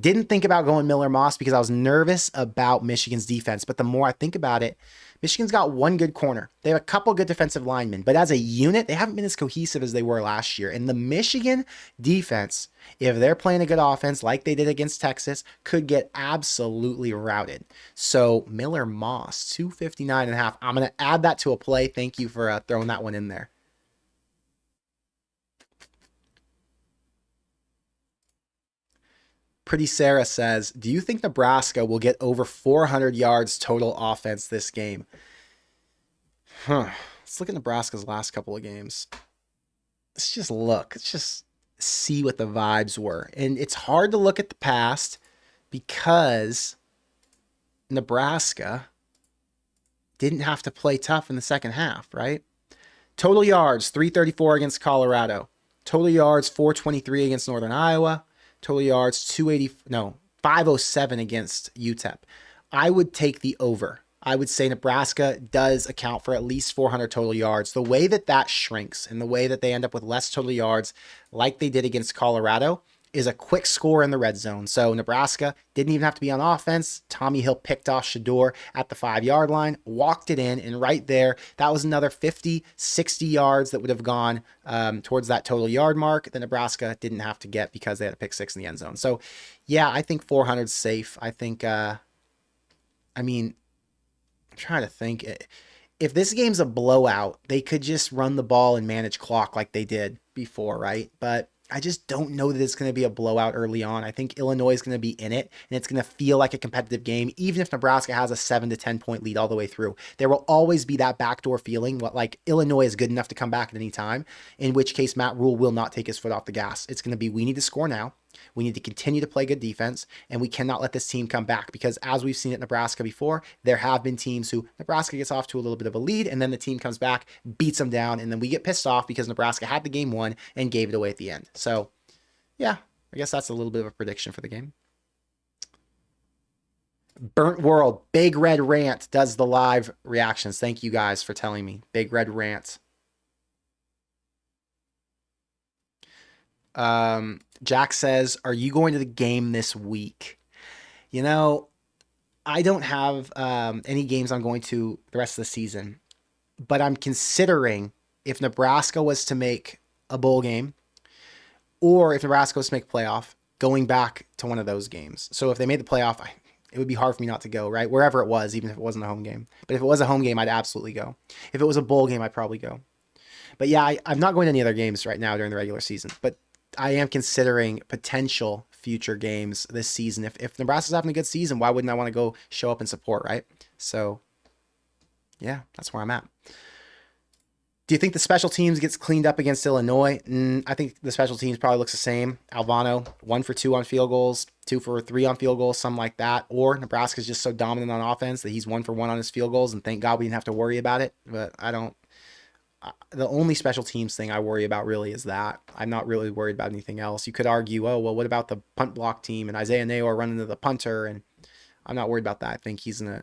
Didn't think about going Miller Moss because I was nervous about Michigan's defense, but the more I think about it, Michigan's got one good corner. They have a couple good defensive linemen, but as a unit, they haven't been as cohesive as they were last year. And the Michigan defense, if they're playing a good offense like they did against Texas, could get absolutely routed. So Miller Moss, 259.5. I'm going to add that to a play. Thank you for throwing that one in there. Pretty Sarah says, do you think Nebraska will get over 400 yards total offense this game? Let's look at Nebraska's last couple of games. Let's just look. Let's just see what the vibes were. And it's hard to look at the past because Nebraska didn't have to play tough in the second half, right? Total yards, 334 against Colorado. Total yards, 423 against Northern Iowa. Total yards, 507 against UTEP. I would take the over. I would say Nebraska does account for at least 400 total yards. The way that shrinks and the way that they end up with less total yards like they did against Colorado is a quick score in the red zone. So Nebraska didn't even have to be on offense. Tommy Hill picked off Shador at the 5-yard line, walked it in, and right there, that was another 50, 60 yards that would have gone towards that total yard mark that Nebraska didn't have to get because they had a pick 6 in the end zone. So yeah, I think 400 is safe. I think, I'm trying to think. If this game's a blowout, they could just run the ball and manage clock like they did before, right? But I just don't know that it's going to be a blowout early on. I think Illinois is going to be in it, and it's going to feel like a competitive game, even if Nebraska has a 7 to 10 point lead all the way through. There will always be that backdoor feeling, like Illinois is good enough to come back at any time, in which case Matt Rule will not take his foot off the gas. It's going to be, we need to score now. We need to continue to play good defense, and we cannot let this team come back because, as we've seen at Nebraska before, there have been teams who Nebraska gets off to a little bit of a lead, and then the team comes back, beats them down, and then we get pissed off because Nebraska had the game won and gave it away at the end. So, yeah, I guess that's a little bit of a prediction for the game. Burnt World, Big Red Rant does the live reactions. Thank you guys for telling me. Big Red Rant. Jack says, are you going to the game this week? You know, I don't have any games I'm going to the rest of the season, but I'm considering if Nebraska was to make a bowl game or if Nebraska was to make playoff, going back to one of those games. So if they made the playoff, it would be hard for me not to go, right? Wherever it was, even if it wasn't a home game. But if it was a home game, I'd absolutely go. If it was a bowl game, I'd probably go. But yeah, I'm not going to any other games right now during the regular season, but I am considering potential future games this season. If Nebraska's having a good season, why wouldn't I want to go show up and support, right? So, yeah, that's where I'm at. Do you think the special teams gets cleaned up against Illinois? I think the special teams probably looks the same. Albano, 1 for 2 on field goals, 2 for 3 on field goals, something like that. Or Nebraska's just so dominant on offense that he's 1 for 1 on his field goals, and thank God we didn't have to worry about it. But I don't. The only special teams thing I worry about really is that. I'm not really worried about anything else. You could argue, oh, well, what about the punt block team and Isaiah Nayor running to the punter? And I'm not worried about that.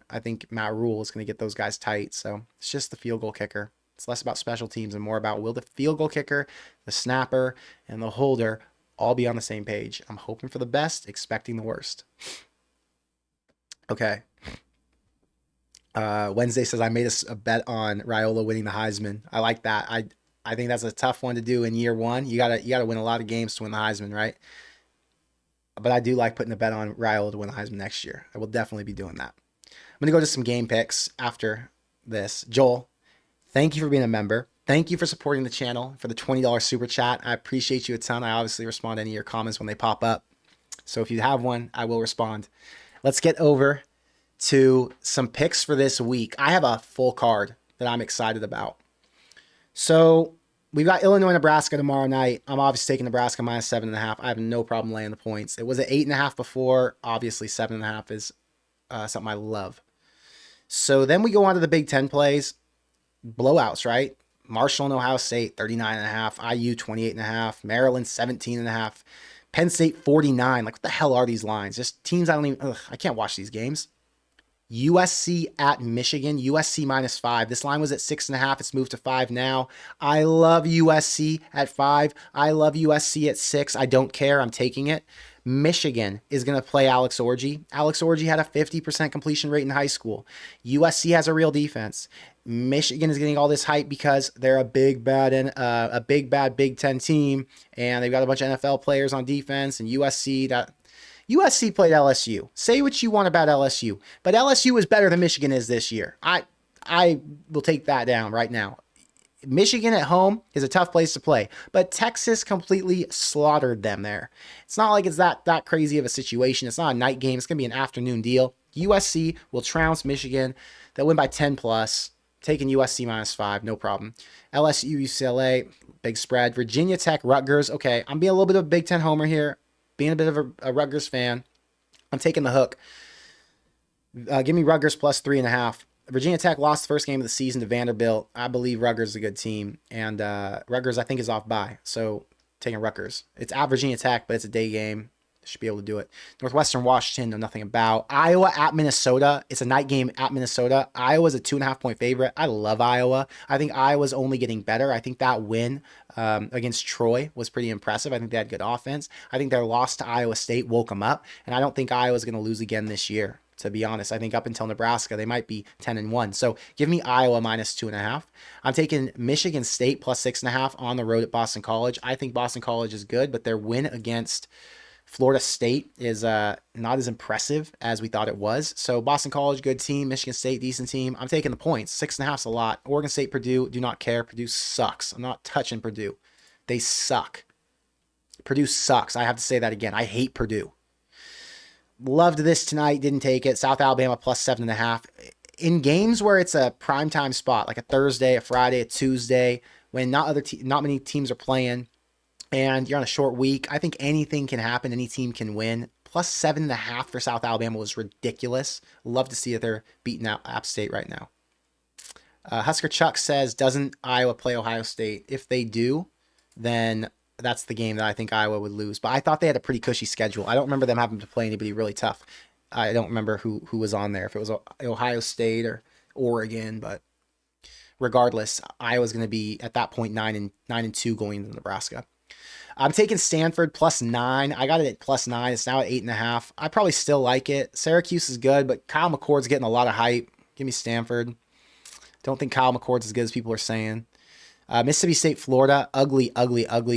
I think Matt Rule is gonna get those guys tight. So it's just the field goal kicker. It's less about special teams and more about will the field goal kicker, the snapper, and the holder all be on the same page. I'm hoping for the best, expecting the worst. Okay. Wednesday says I made a bet on Raiola winning the Heisman. I like that. I think that's a tough one to do in year one. You gotta win a lot of games to win the Heisman, right? But I do like putting a bet on Raiola to win the Heisman next year. I will definitely be doing that. I'm gonna go to some game picks after this. Joel, thank you for being a member. Thank you for supporting the channel, for the $20 super chat. I appreciate you a ton. I obviously respond to any of your comments when they pop up. So if you have one, I will respond. Let's get over to some picks for this week. I have a full card that I'm excited about. So we've got Illinois, Nebraska tomorrow night. I'm obviously taking Nebraska minus 7.5. I have no problem laying the points. It was at 8.5 before. Obviously 7.5 is something I love. So then we go on to the Big Ten plays. Blowouts, right? Marshall and Ohio State, 39.5. IU, 28.5. Maryland, 17.5. Penn State, 49. Like, what the hell are these lines? Just teams I don't even... I can't watch these games. USC at Michigan, USC minus 5. This line was at 6.5. It's moved to 5 now. I love USC at 5. I love USC at 6. I don't care. I'm taking it. Michigan is going to play Alex Orji. Alex Orji had a 50% completion rate in high school. USC has a real defense. Michigan is getting all this hype because they're a big bad Big Ten team, and they've got a bunch of NFL players on defense. And USC played LSU. Say what you want about LSU, but LSU is better than Michigan is this year. I will take that down right now. Michigan at home is a tough place to play, but Texas completely slaughtered them there. It's not like it's that crazy of a situation. It's not a night game. It's going to be an afternoon deal. USC will trounce Michigan. They'll win by 10 plus. Taking USC minus 5, no problem. LSU, UCLA, big spread. Virginia Tech, Rutgers. Okay, I'm being a little bit of a Big Ten homer here. Being a bit of a Rutgers fan. I'm taking the hook. Give me Rutgers plus 3.5. Virginia Tech lost the first game of the season to Vanderbilt. I believe Rutgers is a good team. And Rutgers, I think, is off bye. So taking Rutgers. It's at Virginia Tech, but it's a day game. Should be able to do it. Northwestern Washington, know nothing about. Iowa at Minnesota. It's a night game at Minnesota. Iowa's a 2.5-point favorite. I love Iowa. I think Iowa's only getting better. I think that win against Troy was pretty impressive. I think they had good offense. I think their loss to Iowa State woke them up. And I don't think Iowa's going to lose again this year, to be honest. I think up until Nebraska, they might be 10-1. So give me Iowa minus 2.5. I'm taking Michigan State plus 6.5 on the road at Boston College. I think Boston College is good, but their win against Florida State is not as impressive as we thought it was. So Boston College, good team. Michigan State, decent team. I'm taking the points. 6.5 is a lot. Oregon State, Purdue, do not care. Purdue sucks. I'm not touching Purdue. They suck. Purdue sucks. I have to say that again. I hate Purdue. Loved this tonight. Didn't take it. South Alabama plus 7.5. In games where it's a primetime spot, like a Thursday, a Friday, a Tuesday, when not many teams are playing, and you're on a short week, I think anything can happen. Any team can win. Plus 7.5 for South Alabama was ridiculous. Love to see that they're beating out App State right now. Husker Chuck says, doesn't Iowa play Ohio State? If they do, then that's the game that I think Iowa would lose. But I thought they had a pretty cushy schedule. I don't remember them having to play anybody really tough. I don't remember who was on there, if it was Ohio State or Oregon. But regardless, Iowa's going to be, at that point, 9-2 going into Nebraska. I'm taking Stanford plus 9. I got it at plus 9. It's now at 8.5. I probably still like it. Syracuse is good, but Kyle McCord's getting a lot of hype. Give me Stanford. Don't think Kyle McCord's as good as people are saying. Mississippi State, Florida, ugly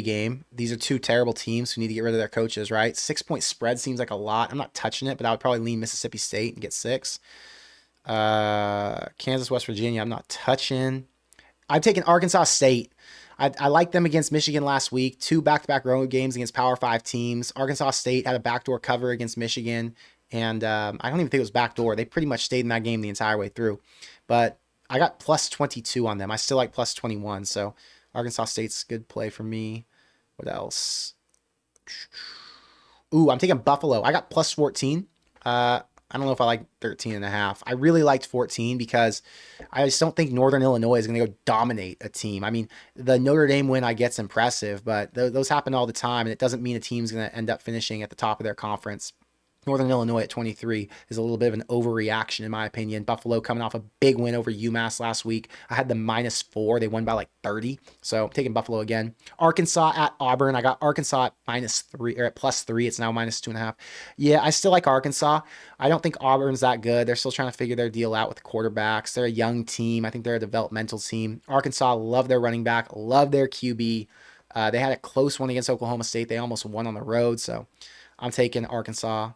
game. These are two terrible teams who need to get rid of their coaches, right? 6-point spread seems like a lot. I'm not touching it, but I would probably lean Mississippi State and get 6. Kansas, West Virginia, I'm not touching. I'm taking Arkansas State. I liked them against Michigan last week. 2 back-to-back road games against Power 5 teams. Arkansas State had a backdoor cover against Michigan, and I don't even think it was backdoor. They pretty much stayed in that game the entire way through. But I got plus 22 on them. I still like plus 21, so Arkansas State's good play for me. What else? Ooh, I'm taking Buffalo. I got plus 14. I don't know if I like 13 and a half. I really liked 14 because I just don't think Northern Illinois is going to go dominate a team. I mean, the Notre Dame win I get's impressive, but those happen all the time, and it doesn't mean a team's going to end up finishing at the top of their conference. Northern Illinois at 23 is a little bit of an overreaction, in my opinion. Buffalo coming off a big win over UMass last week. I had the -4. They won by like 30. So I'm taking Buffalo again. Arkansas at Auburn. I got Arkansas at -3 or at +3. It's now -2.5. Yeah, I still like Arkansas. I don't think Auburn's that good. They're still trying to figure their deal out with the quarterbacks. They're a young team. I think they're a developmental team. Arkansas, love their running back, love their QB. They had a close one against Oklahoma State. They almost won on the road. So I'm taking Arkansas.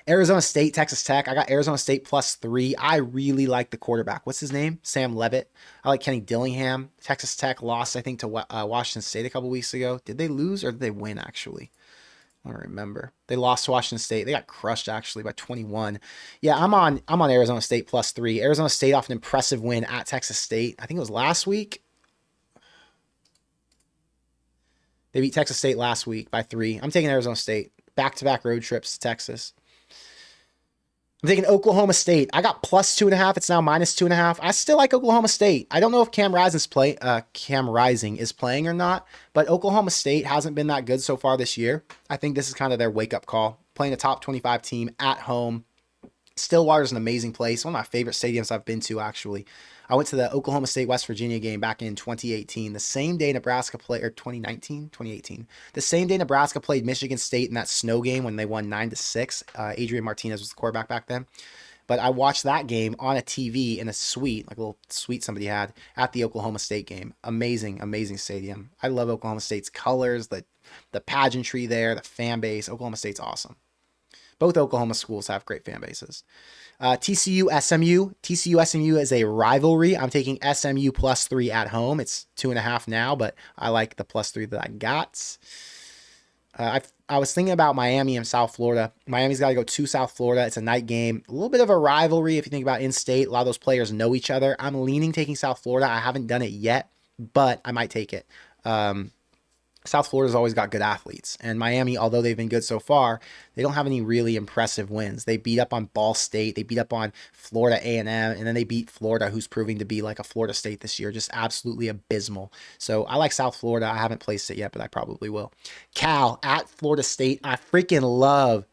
Arizona State, Texas Tech. I got Arizona State +3. I really like the quarterback. What's his name? Sam Levitt. I like Kenny Dillingham. Texas Tech lost, I think, to Washington State a couple weeks ago. Did they lose or did they win, actually? I don't remember. They lost to Washington State. They got crushed, actually, by 21. Yeah, I'm on Arizona State +3. Arizona State off an impressive win at Texas State. I think it was last week. They beat Texas State last week by 3. I'm taking Arizona State. Back-to-back road trips to Texas. I'm taking Oklahoma State. I got +2.5. It's now -2.5. I still like Oklahoma State. I don't know if Cam Rising is playing or not, but Oklahoma State hasn't been that good so far this year. I think this is kind of their wake-up call. Playing a top 25 team at home. Stillwater's an amazing place. One of my favorite stadiums I've been to, actually. I went to the Oklahoma State-West Virginia game back in 2018, the same day Nebraska played, or 2018. The same day Nebraska played Michigan State in that snow game when they won 9-6. Adrian Martinez was the quarterback back then. But I watched that game on a TV in a suite, like a little suite somebody had, at the Oklahoma State game. Amazing, amazing stadium. I love Oklahoma State's colors, the pageantry there, the fan base. Oklahoma State's awesome. Both Oklahoma schools have great fan bases. TCU SMU. TCU SMU is a rivalry. I'm taking SMU +3 at home. It's 2.5 now, but I like the +3 that I got. I was thinking about Miami and South Florida. Miami's got to go to South Florida. It's a night game. A little bit of a rivalry if you think about in-state. A lot of those players know each other. I'm leaning taking South Florida. I haven't done it yet, but I might take it. South Florida's always got good athletes. And Miami, although they've been good so far, they don't have any really impressive wins. They beat up on Ball State. They beat up on Florida A&M. And then they beat Florida, who's proving to be like a Florida State this year. Just absolutely abysmal. So I like South Florida. I haven't placed it yet, but I probably will. Cal at Florida State. I freaking love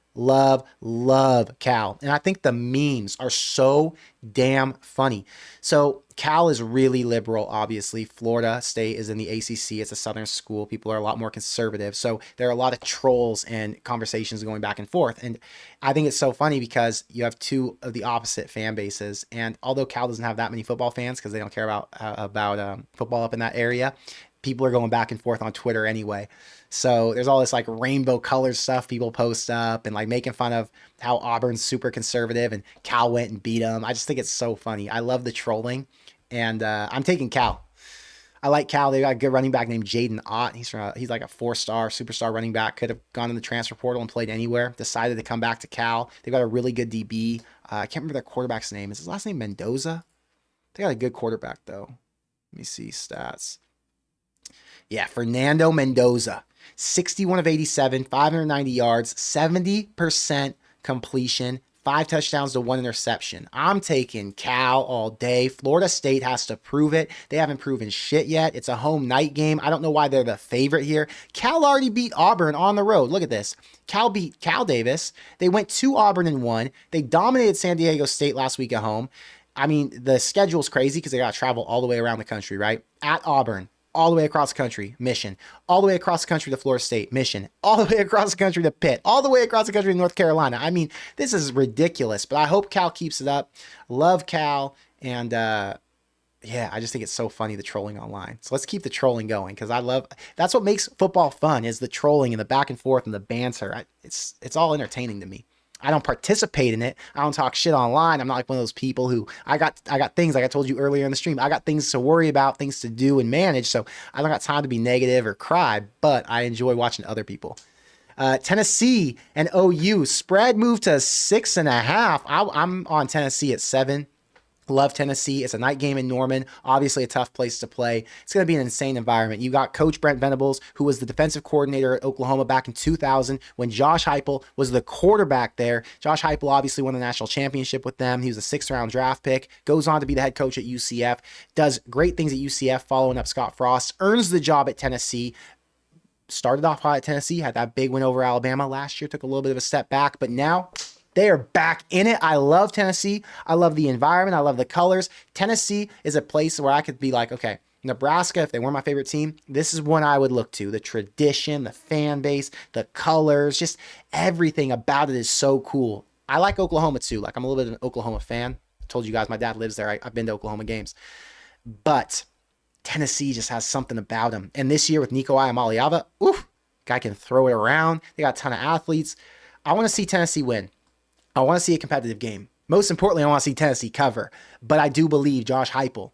Cal. And I think the memes are so damn funny. So Cal is really liberal, obviously. Florida State is in the ACC. It's a Southern school. People are a lot more conservative. So there are a lot of trolls and conversations going back and forth. And I think it's so funny because you have two of the opposite fan bases. And although Cal doesn't have that many football fans because they don't care about football up in that area, people are going back and forth on Twitter anyway. So there's all this like rainbow colored stuff people post up and like making fun of how Auburn's super conservative and Cal went and beat them. I just think it's so funny. I love the trolling, and I'm taking Cal. I like Cal. They got a good running back named Jaden Ott. He's like a 4-star, superstar running back. Could have gone in the transfer portal and played anywhere. Decided to come back to Cal. They've got a really good DB. I can't remember their quarterback's name. Is his last name Mendoza? They got a good quarterback though. Let me see stats. Yeah, Fernando Mendoza. 61 of 87, 590 yards, 70% completion, 5 touchdowns to 1 interception. I'm taking Cal all day. Florida State has to prove it. They haven't proven shit yet. It's a home night game. I don't know why they're the favorite here. Cal already beat Auburn on the road. Look at this. Cal beat Cal Davis. They went to Auburn and won. They dominated San Diego State last week at home. I mean, the schedule's crazy because they got to travel all the way around the country, right? At Auburn. All the way across the country, Mission. All the way across the country to Florida State, Mission. All the way across the country to Pitt. All the way across the country to North Carolina. I mean, this is ridiculous, but I hope Cal keeps it up. Love Cal, and yeah, I just think it's so funny, the trolling online. So let's keep the trolling going, because that's what makes football fun, is the trolling and the back and forth and the banter. It's all entertaining to me. I don't participate in it. I don't talk shit online. I'm not like one of those people who I got things like I told you earlier in the stream. I got things to worry about, things to do and manage. So I don't got time to be negative or cry, but I enjoy watching other people. Tennessee and OU spread moved to 6.5. I'm on Tennessee at 7. Love Tennessee. It's a night game in Norman. Obviously a tough place to play. It's going to be an insane environment. You got Coach Brent Venables, who was the defensive coordinator at Oklahoma back in 2000 when Josh Heupel was the quarterback there. Josh Heupel obviously won the national championship with them. He was a 6th-round draft pick. Goes on to be the head coach at UCF. Does great things at UCF following up Scott Frost. Earns the job at Tennessee. Started off hot at Tennessee. Had that big win over Alabama last year. Took a little bit of a step back. But now they are back in it. I love Tennessee. I love the environment. I love the colors. Tennessee is a place where I could be like, okay, Nebraska, if they were my favorite team, this is one I would look to. The tradition, the fan base, the colors, just everything about it is so cool. I like Oklahoma too. Like I'm a little bit of an Oklahoma fan. I told you guys my dad lives there. I've been to Oklahoma games. But Tennessee just has something about him. And this year with Nico Iamaleava, guy can throw it around. They got a ton of athletes. I want to see Tennessee win. I want to see a competitive game. Most importantly, I want to see Tennessee cover. But I do believe Josh Heupel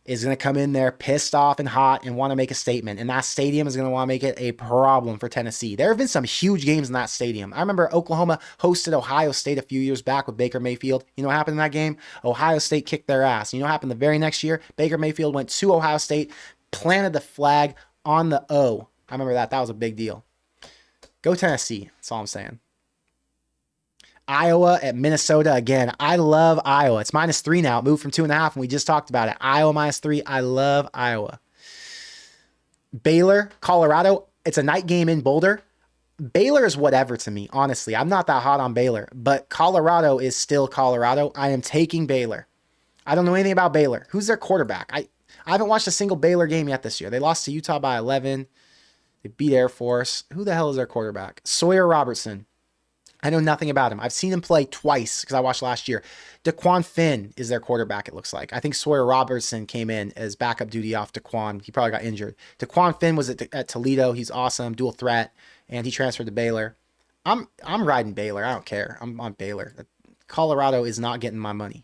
is going to come in there pissed off and hot and want to make a statement. And that stadium is going to want to make it a problem for Tennessee. There have been some huge games in that stadium. I remember Oklahoma hosted Ohio State a few years back with Baker Mayfield. You know what happened in that game? Ohio State kicked their ass. You know what happened the very next year? Baker Mayfield went to Ohio State, planted the flag on the O. I remember that. That was a big deal. Go Tennessee. That's all I'm saying. Iowa at Minnesota again. I love Iowa. It's -3 now. It moved from 2.5, and we just talked about it. Iowa -3. I love Iowa. Baylor, Colorado. It's a night game in Boulder. Baylor is whatever to me, honestly. I'm not that hot on Baylor, but Colorado is still Colorado. I am taking Baylor. I don't know anything about Baylor. Who's their quarterback? I haven't watched a single Baylor game yet this year. They lost to Utah by 11. They beat Air Force. Who the hell is their quarterback? Sawyer Robertson. I know nothing about him. I've seen him play twice because I watched last year. DeQuan Finn is their quarterback, it looks like. I think Sawyer Robertson came in as backup duty off DeQuan. He probably got injured. DeQuan Finn was at Toledo. He's awesome, dual threat, and he transferred to Baylor. I'm riding Baylor. I don't care. I'm on Baylor. Colorado is not getting my money.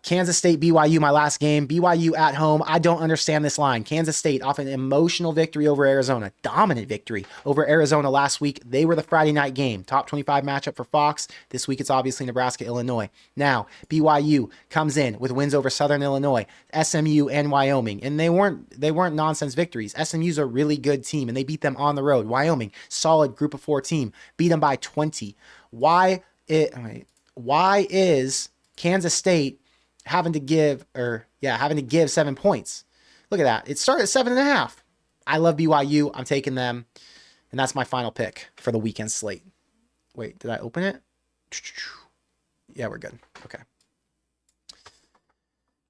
Kansas State, BYU, my last game. BYU at home. I don't understand this line. Kansas State off an emotional victory over Arizona. Dominant victory over Arizona last week. They were the Friday night game. Top 25 matchup for Fox. This week it's obviously Nebraska, Illinois. Now, BYU comes in with wins over Southern Illinois, SMU, and Wyoming. And they weren't nonsense victories. SMU's a really good team, and they beat them on the road. Wyoming, solid group of 4 team. Beat them by 20. Why is Kansas State having to give 7 points? Look at that. It started at 7.5. I love BYU. I'm taking them. And that's my final pick for the weekend slate. Wait, did I open it? Yeah, we're good. Okay.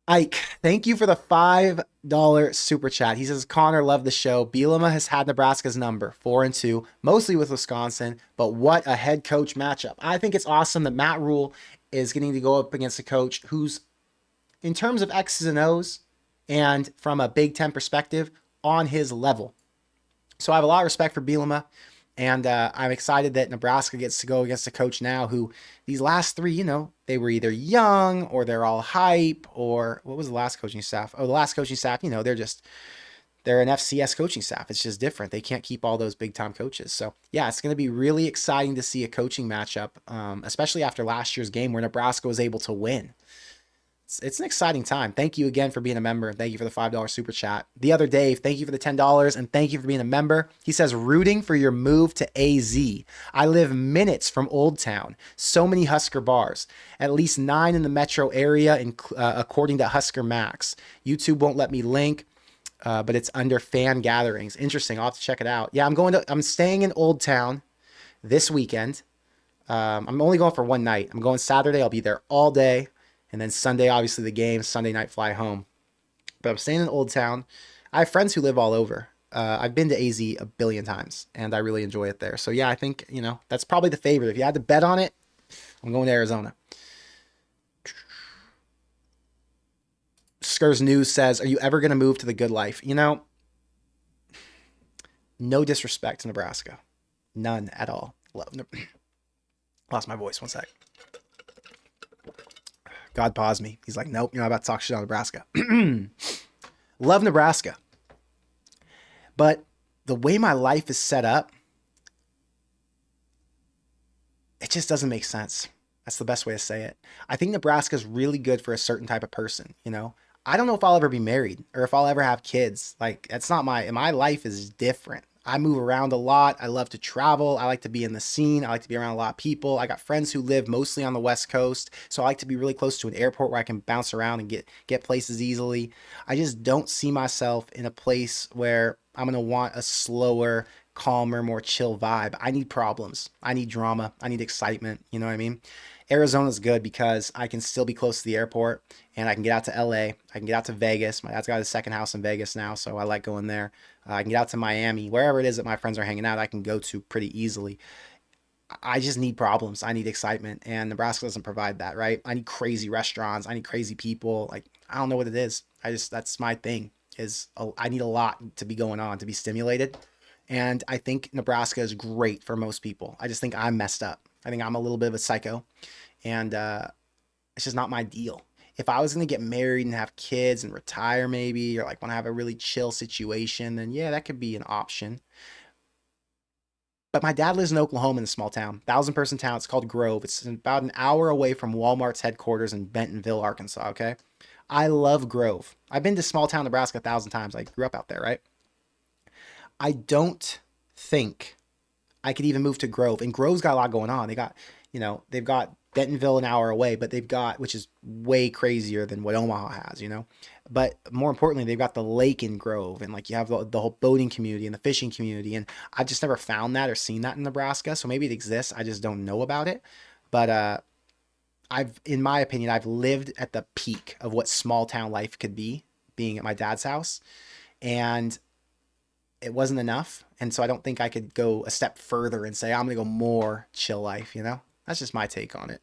Ike, thank you for the $5 super chat. He says, Connor, love the show. Bielema has had Nebraska's number, 4-2, mostly with Wisconsin, but what a head coach matchup. I think it's awesome that Matt Rule is getting to go up against a coach who's, in terms of X's and O's and from a Big Ten perspective, on his level. So I have a lot of respect for Bielema, and I'm excited that Nebraska gets to go against a coach now who these last 3, they were either young or they're all hype, or what was the last coaching staff? Oh, the last coaching staff, they're an FCS coaching staff. It's just different. They can't keep all those big time coaches. So yeah, it's going to be really exciting to see a coaching matchup, especially after last year's game where Nebraska was able to win. It's an exciting time. Thank you again for being a member. Thank you for the $5 super chat. The other Dave, thank you for the $10 and thank you for being a member. He says, rooting for your move to AZ. I live minutes from Old Town. So many Husker bars. At least 9 in the metro area, according to Husker Max. YouTube won't let me link. But it's under fan gatherings. Interesting. I'll have to check it out. Yeah, I'm staying in Old Town this weekend. I'm only going for one night. I'm going Saturday. I'll be there all day. And then Sunday, obviously the game, Sunday night fly home. But I'm staying in Old Town. I have friends who live all over. I've been to AZ a billion times and I really enjoy it there. So yeah, I think, that's probably the favorite. If you had to bet on it, I'm going to Arizona. Skurs News says, are you ever going to move to the good life? No disrespect to Nebraska. None at all. Lost my voice. One sec. God paused me. He's like, nope, you're not about to talk shit on Nebraska. Love Nebraska. But the way my life is set up, it just doesn't make sense. That's the best way to say it. I think Nebraska is really good for a certain type of person, you know? I don't know if I'll ever be married or if I'll ever have kids. Like, that's not my life is different. I move around a lot. I love to travel. I like to be in the scene. I like to be around a lot of people. I got friends who live mostly on the West Coast, so I like to be really close to an airport where I can bounce around and get places easily. I just don't see myself in a place where I'm going to want a slower, calmer, more chill vibe. I need problems. I need drama. I need excitement. You know what I mean? Arizona's good because I can still be close to the airport and I can get out to LA. I can get out to Vegas. My dad's got a second house in Vegas now, so I like going there. I can get out to Miami. Wherever it is that my friends are hanging out, I can go to pretty easily. I just need problems. I need excitement, and Nebraska doesn't provide that, right? I need crazy restaurants. I need crazy people. Like, I don't know what it is. That's my thing. I need a lot to be going on, to be stimulated. And I think Nebraska is great for most people. I just think I'm messed up. I think I'm a little bit of a psycho, and it's just not my deal. If I was going to get married and have kids and retire maybe, or like want to have a really chill situation, then yeah, that could be an option. But my dad lives in Oklahoma in a small town, 1,000-person town. It's called Grove. It's about an hour away from Walmart's headquarters in Bentonville, Arkansas. Okay. I love Grove. I've been to small town Nebraska 1,000 times. I grew up out there, right? I don't think I could even move to Grove. And Grove's got a lot going on. They've got Bentonville an hour away, but they've got, which is way crazier than what Omaha has, you know? But more importantly, they've got the lake in Grove, and like you have the whole boating community and the fishing community. And I've just never found that or seen that in Nebraska. So maybe it exists. I just don't know about it. But in my opinion, I've lived at the peak of what small town life could be, being at my dad's house. And it wasn't enough. And so I don't think I could go a step further and say, I'm going to go more chill life, you know? That's just my take on it.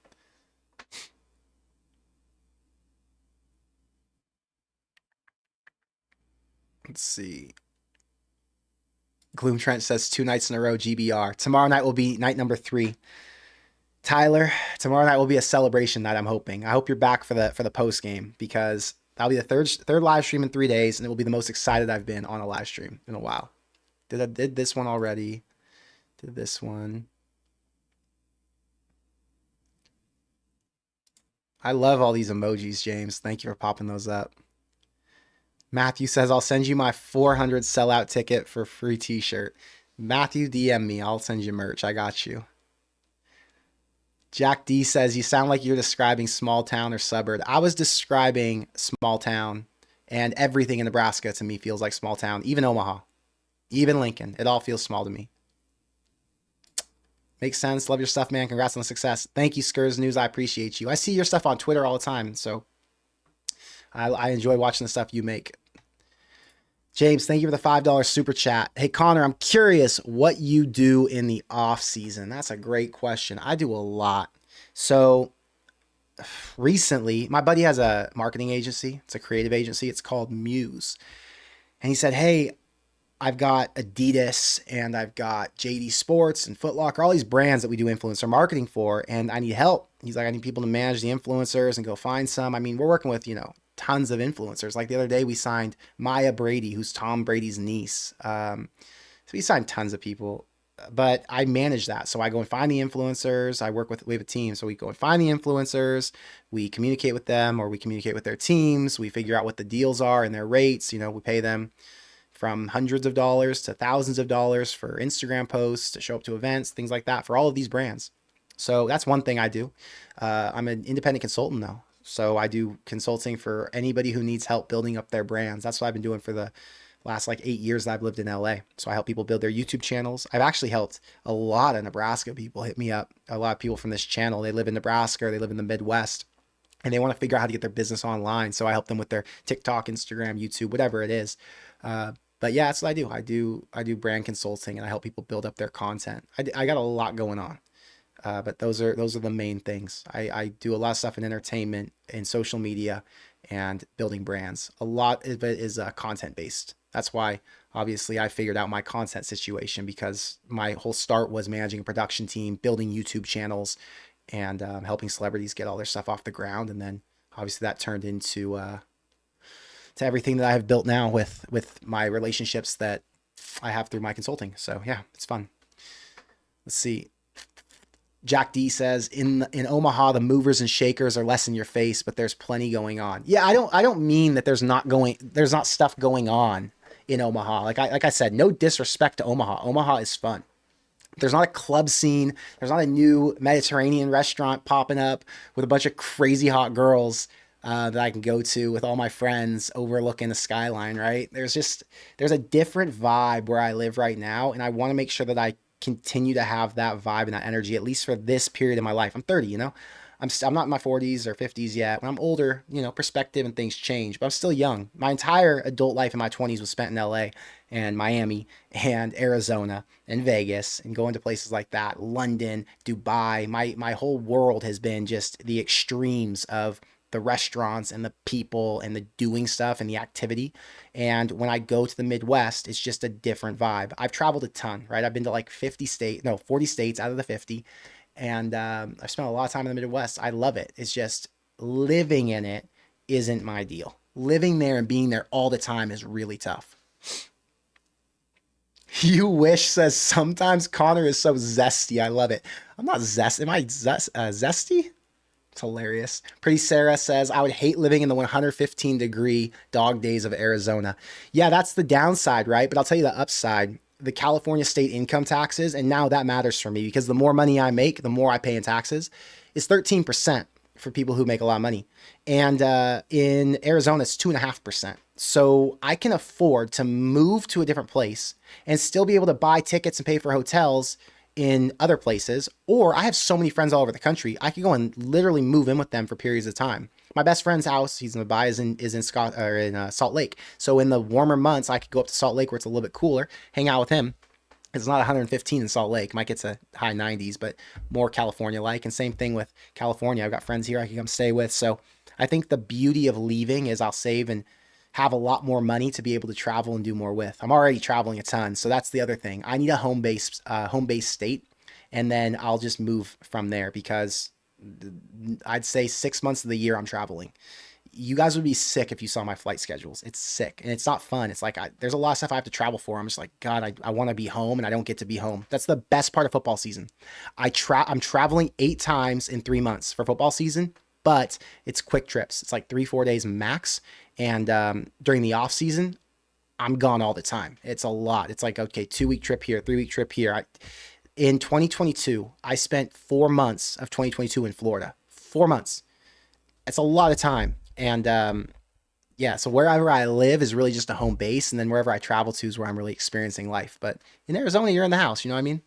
Let's see. Gloom Trent says 2 nights in a row, GBR. Tomorrow night will be night number 3. Tyler, tomorrow night will be a celebration night, I'm hoping. I hope you're back for the post game, because that'll be the third live stream in 3 days, and it will be the most excited I've been on a live stream in a while. Did this one already. Did this one. I love all these emojis, James. Thank you for popping those up. Matthew says, I'll send you my 400 sellout ticket for free t-shirt. Matthew, DM me. I'll send you merch. I got you. Jack D says, you sound like you're describing small town or suburb. I was describing small town, and everything in Nebraska to me feels like small town. Even Omaha, even Lincoln. It all feels small to me. Makes sense. Love your stuff, man. Congrats on the success. Thank you, Skurs News. I appreciate you. I see your stuff on Twitter all the time, so I enjoy watching the stuff you make. James, thank you for the $5 super chat. Hey, Connor, I'm curious what you do in the off season. That's a great question. I do a lot. So recently, my buddy has a marketing agency. It's a creative agency. It's called Muse. And he said, hey, I've got Adidas and I've got JD Sports and Foot Locker, all these brands that we do influencer marketing for, and I need help. He's like, I need people to manage the influencers and go find some. I mean, we're working with, tons of influencers. Like the other day, we signed Maya Brady, who's Tom Brady's niece. So we signed tons of people, but I manage that. So I go and find the influencers. We have a team. So we go and find the influencers. We communicate with them, or we communicate with their teams. We figure out what the deals are and their rates. We pay them from hundreds of dollars to thousands of dollars for Instagram posts to show up to events, things like that for all of these brands. So that's one thing I do. I'm an independent consultant though. So I do consulting for anybody who needs help building up their brands. That's what I've been doing for the last 8 years that I've lived in LA. So I help people build their YouTube channels. I've actually helped a lot of Nebraska people hit me up. A lot of people from this channel, they live in Nebraska, or they live in the Midwest, and they want to figure out how to get their business online. So I help them with their TikTok, Instagram, YouTube, whatever it is. But yeah, that's what I do. I do brand consulting, and I help people build up their content. I got a lot going on. But those are the main things. I do a lot of stuff in entertainment and social media, and building brands. A lot of it is content based. That's why obviously I figured out my content situation, because my whole start was managing a production team, building YouTube channels, and helping celebrities get all their stuff off the ground. And then obviously that turned into to everything that I have built now with my relationships that I have through my consulting. So yeah, it's fun. Let's see. Jack D says in Omaha the movers and shakers are less in your face, but there's plenty going on. Yeah, I don't mean that there's not stuff going on in Omaha. Like I said, no disrespect to Omaha. Omaha is fun. There's not a club scene. There's not a new Mediterranean restaurant popping up with a bunch of crazy hot girls that I can go to with all my friends overlooking the skyline, right? There's a different vibe where I live right now, and I want to make sure that I continue to have that vibe and that energy, at least for this period of my life. I'm 30, you know? I'm not in my 40s or 50s yet. When I'm older, you know, perspective and things change, but I'm still young. My entire adult life in my 20s was spent in LA and Miami and Arizona and Vegas and going to places like that, London, Dubai. My whole world has been just the extremes of the restaurants and the people and the doing stuff and the activity. And when I go to the Midwest, it's just a different vibe. I've traveled a ton, right? I've been to like 40 states out of the 50. And I've spent a lot of time in the Midwest. I love it. It's just living in it isn't my deal. Living there and being there all the time is really tough. You wish says sometimes Connor is so zesty. I love it. I'm not zesty. Am I zesty? It's hilarious. Pretty Sarah says, I would hate living in the 115-degree dog days of Arizona. Yeah, that's the downside, right? But I'll tell you the upside. The California state income taxes, and now that matters for me because the more money I make, the more I pay in taxes, is 13% for people who make a lot of money. And in Arizona, it's 2.5%. So I can afford to move to a different place and still be able to buy tickets and pay for hotels in other places. Or I have so many friends all over the country, I could go and literally move in with them for periods of time. My best friend's house, he's in Dubai, is in Salt Lake. So in the warmer months, I could go up to Salt Lake where it's a little bit cooler, hang out with him. It's not 115 in Salt Lake. Might get to high 90s, but more California-like. And same thing with California. I've got friends here I can come stay with. So I think the beauty of leaving is I'll save and have a lot more money to be able to travel and do more with. I'm already traveling a ton, so that's the other thing. I need a home-based state, and then I'll just move from there because I'd say 6 months of the year I'm traveling. You guys would be sick if you saw my flight schedules. It's sick and it's not fun. It's like there's a lot of stuff I have to travel for. I'm just like, God, I want to be home and I don't get to be home. That's the best part of football season. I'm traveling 8 times in 3 months for football season, but it's quick trips. It's like 3-4 days max. And during the off season, I'm gone all the time. It's a lot. It's like, okay, 2-week trip here, 3-week trip here. In 2022, I spent 4 months of 2022 in Florida. 4 months. It's a lot of time. And yeah, so wherever I live is really just a home base. And then wherever I travel to is where I'm really experiencing life. But in Arizona, you're in the house. You know what I mean?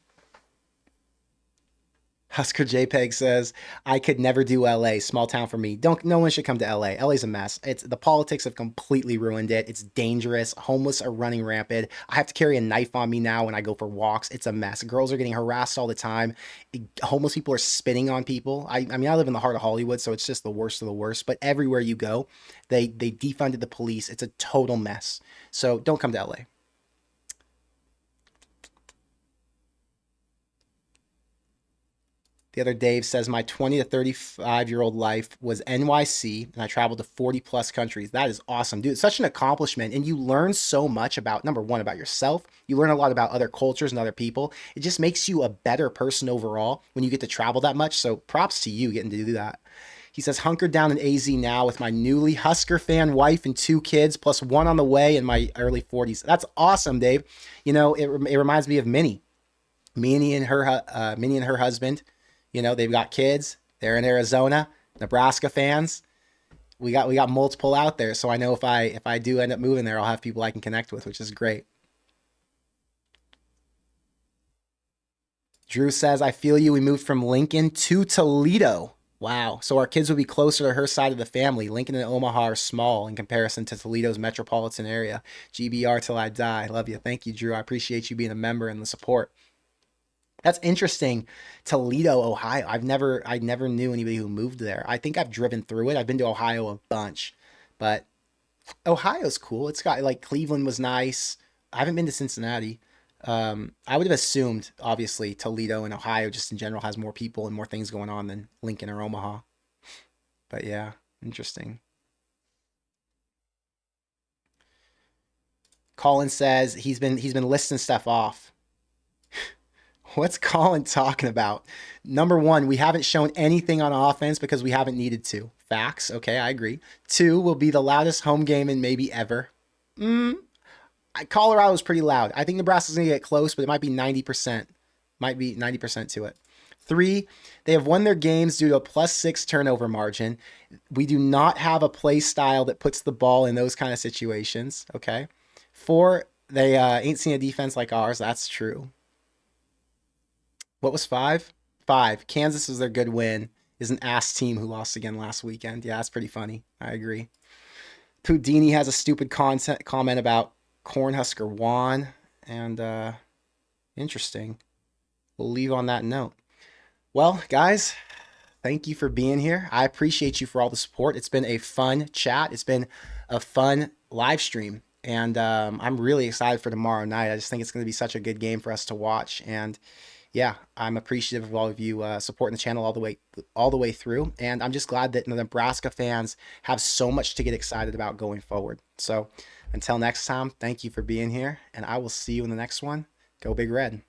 Husker JPEG says, I could never do LA. Small town for me. No one should come to LA. LA's a mess. The politics have completely ruined it. It's dangerous. Homeless are running rampant. I have to carry a knife on me now when I go for walks. It's a mess. Girls are getting harassed all the time. Homeless people are spitting on people. I mean, I live in the heart of Hollywood, so it's just the worst of the worst. But everywhere you go, they defunded the police. It's a total mess. So don't come to LA. The other Dave says, my 20 to 35-year-old life was NYC, and I traveled to 40 plus countries. That is awesome, dude. It's such an accomplishment. And you learn so much about, number one, about yourself. You learn a lot about other cultures and other people. It just makes you a better person overall when you get to travel that much. So props to you getting to do that. He says, hunkered down in AZ now with my newly Husker fan wife and 2 kids, plus 1 on the way in my early 40s. That's awesome, Dave. You know, it reminds me of Minnie. Minnie and her husband. You know, they've got kids. They're in Arizona, Nebraska fans. We got multiple out there. So I know if I do end up moving there, I'll have people I can connect with, which is great. Drew says, I feel you. We moved from Lincoln to Toledo. Wow. So our kids will be closer to her side of the family. Lincoln and Omaha are small in comparison to Toledo's metropolitan area. GBR till I die. Love you. Thank you, Drew. I appreciate you being a member and the support. That's interesting. Toledo, Ohio. I never knew anybody who moved there. I think I've driven through it. I've been to Ohio a bunch, But Ohio's cool. It's got like Cleveland was nice. I haven't been to Cincinnati. I would have assumed, obviously, Toledo and Ohio just in general has more people and more things going on than Lincoln or Omaha. But yeah, interesting. Colin says he's been listing stuff off. What's Colin talking about? Number one, we haven't shown anything on offense because we haven't needed to. Facts. Okay, I agree. Two will be the loudest home game in maybe ever. Mm, Colorado's pretty loud. I think Nebraska's going to get close, but it might be 90%. Might be 90% to it. Three, they have won their games due to a +6 turnover margin. We do not have a play style that puts the ball in those kind of situations. Okay. Four, they ain't seen a defense like ours. That's true. What was five? Five. Kansas is their good win. Is an ass team who lost again last weekend. Yeah, that's pretty funny. I agree. Houdini has a stupid comment about Cornhusker Juan, and interesting. We'll leave on that note. Well, guys, thank you for being here. I appreciate you for all the support. It's been a fun chat. It's been a fun live stream, and I'm really excited for tomorrow night. I just think it's going to be such a good game for us to watch, and yeah, I'm appreciative of all of you supporting the channel all the way through, and I'm just glad that the Nebraska fans have so much to get excited about going forward. So until next time, thank you for being here, and I will see you in the next one. Go Big Red.